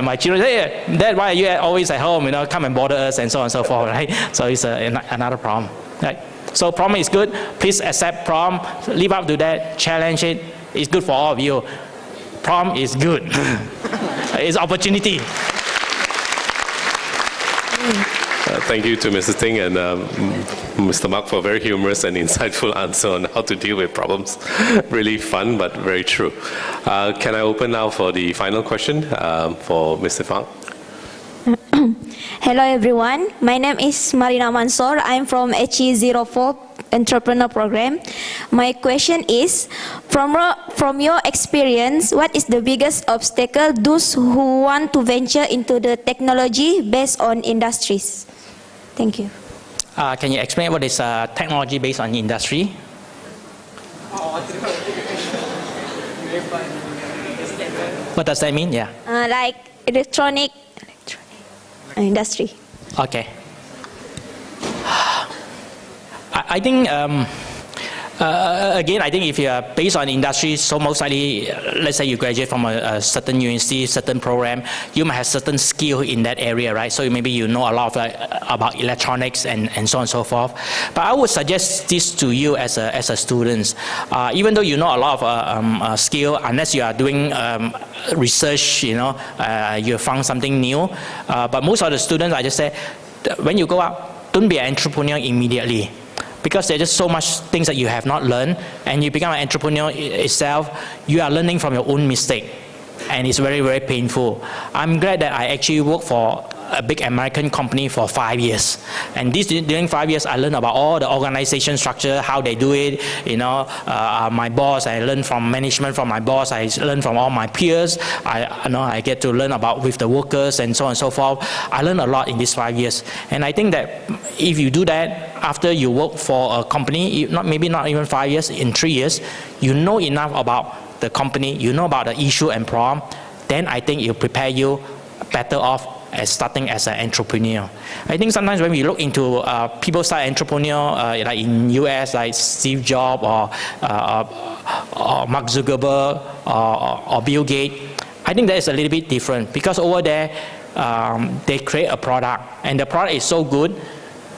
my children say, hey, Dad, why are you always at home? Come and bother us and so on and so forth, right? So it's another problem, right? So problem is good. Please accept problem. Live up to that. Challenge it. It's good for all of you. problem is good. It's opportunity. Thank you to Mrs. Ting and Mr. Mark for a very humorous and insightful answer on how to deal with problems. Really fun, but very true. Can I open now for the final question for Mr. Fang? Hello everyone, my name is Marina Mansor. I'm from HE04 Entrepreneur Program. My question is, from your experience, what is the biggest obstacle those who want to venture into the technology based on industries? Thank you. Can you explain what is technology based on industry? What does that mean? Yeah. Like electronic industry. Okay. I think, again, I think if you are based on industry, so most likely, let's say you graduate from a certain university, certain program, you might have certain skill in that area, right? So maybe you know a lot of, about electronics and so on and so forth. But I would suggest this to you as a student. Even though you know a lot of skill, unless you are doing research, you found something new. But most of the students, I just say, when you go out, don't be an entrepreneur immediately. Because there's just so much things that you have not learned, and you become an entrepreneur itself, you are learning from your own mistake. And it's very, very painful. I'm glad that I actually worked for a big American company for 5 years. And during 5 years, I learned about all the organization structure, how they do it. My boss, I learned from management from my boss. I learned from all my peers. I get to learn about with the workers and so on and so forth. I learned a lot in these 5 years. And I think that if you do that, after you work for a company, maybe not even 5 years, in 3 years, you know enough about the company, you know about the issue and problem, then I think it'll prepare you better off as starting as an entrepreneur. I think sometimes when we look into people start entrepreneur, like in US, like Steve Jobs or Mark Zuckerberg or Bill Gates, I think that is a little bit different because over there, they create a product and the product is so good,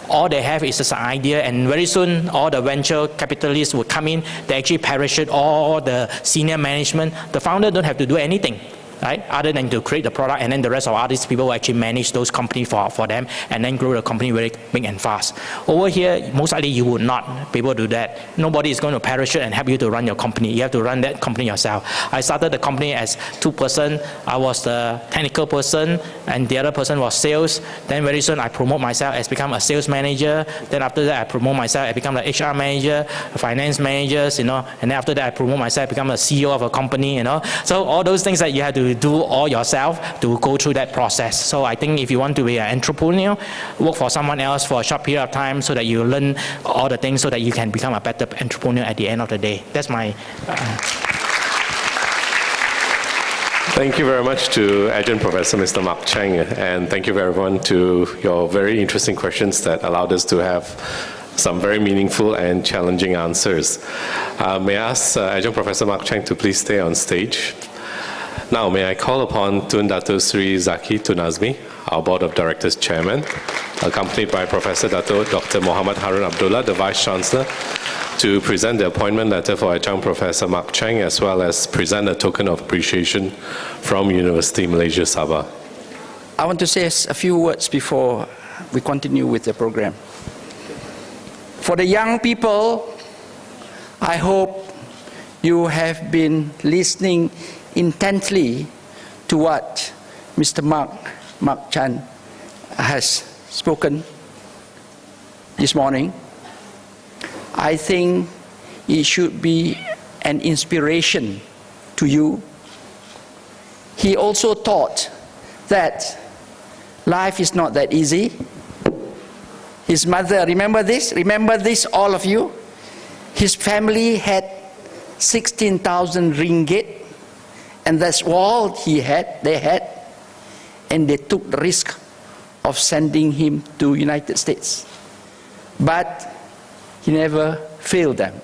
all they have is just an idea, and very soon all the venture capitalists will come in, they actually parachute all the senior management. The founder don't have to do anything, right? Other than to create the product, and then the rest of all these people will actually manage those companies for them, and then grow the company very big and fast. Over here, most likely you would not be able to do that. Nobody is going to parachute and help you to run your company. You have to run that company yourself. I started the company as 2-person. I was the technical person, and the other person was sales. Then very soon I promote myself as become a sales manager. Then after that I promote myself, I become the HR manager, finance managers, and then after that I promote myself, become a CEO of a company, So all those things that you have to do all yourself to go through that process. So I think if you want to be an entrepreneur, work for someone else for a short period of time so that you learn all the things so that you can become a better entrepreneur at the end of the day. That's my... Thank you very much to Adjunct Professor Mr. Mark Chang, and thank you everyone to your very interesting questions that allowed us to have some very meaningful and challenging answers. May I ask Adjunct Professor Mark Chang to please stay on stage. Now, may I call upon Tun Dato Sri Zaki Tun Azmi, our Board of Directors Chairman, accompanied by Professor Dato Dr. Muhammad Harun Abdullah, the Vice Chancellor, to present the appointment letter for Adjunct Professor Mark Chang, as well as present a token of appreciation from University Malaysia Sabah. I want to say a few words before we continue with the program. For the young people, I hope you have been listening intently to what Mr. Mark Chan has spoken this morning. I think it should be an inspiration to you. He also taught that life is not that easy. His mother, remember this, all of you? His family had 16,000 ringgit, and that's all they had, and they took the risk of sending him to United States. But he never failed them.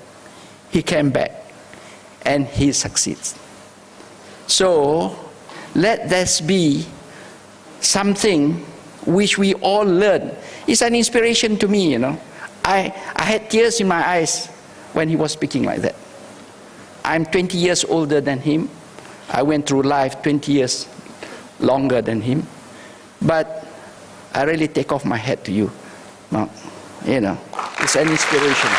He came back, and he succeeds. So, let this be something which we all learn. It's an inspiration to me, I had tears in my eyes when he was speaking like that. I'm 20 years older than him. I went through life 20 years longer than him. But I really take off my hat to you. Well, you know, it's an inspiration.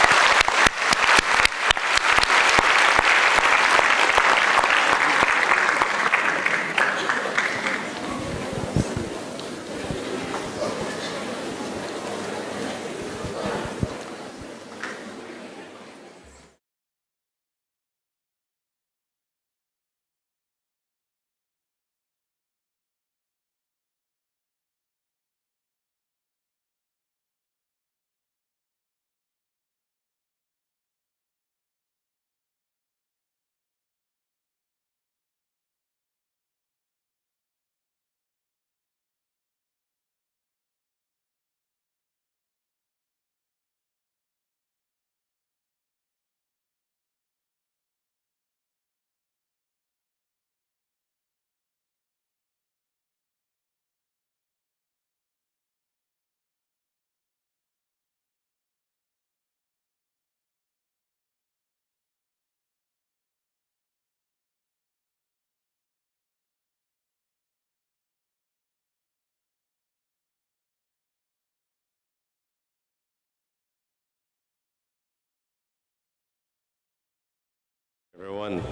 Everyone,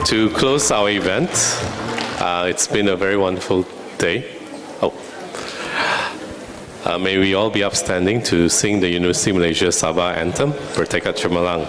to close our event, it's been a very wonderful day. May we all be upstanding to sing the University Malaysia Sabah anthem, Bertekad Cemerlang.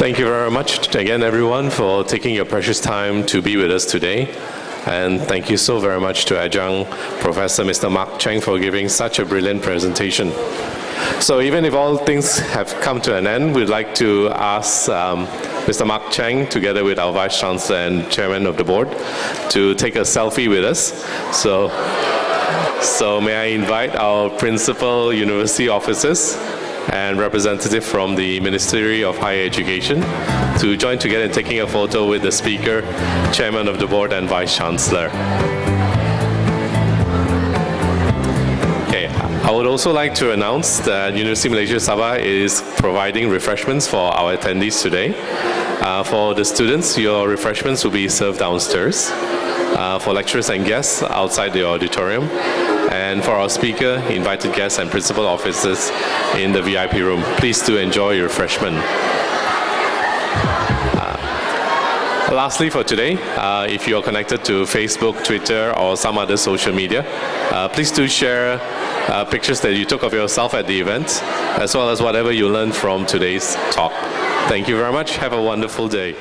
Thank you very much again, everyone, for taking your precious time to be with us today. And thank you so very much to Adjunct Professor Mr. Mark Chang for giving such a brilliant presentation. So even if all things have come to an end, we'd like to ask Mr. Mark Chang, together with our Vice Chancellor and Chairman of the Board, to take a selfie with us. So may I invite our principal university officers and representative from the Ministry of Higher Education to join together in taking a photo with the Speaker, Chairman of the Board, and Vice Chancellor. Okay, I would also like to announce that University Malaysia Sabah is providing refreshments for our attendees today. For the students, your refreshments will be served downstairs. For lecturers and guests, outside the auditorium. And for our speaker, invited guests and principal officers in the VIP room, please do enjoy your refreshment. Lastly, for today, if you are connected to Facebook, Twitter, or some other social media, please do share pictures that you took of yourself at the event, as well as whatever you learned from today's talk. Thank you very much. Have a wonderful day.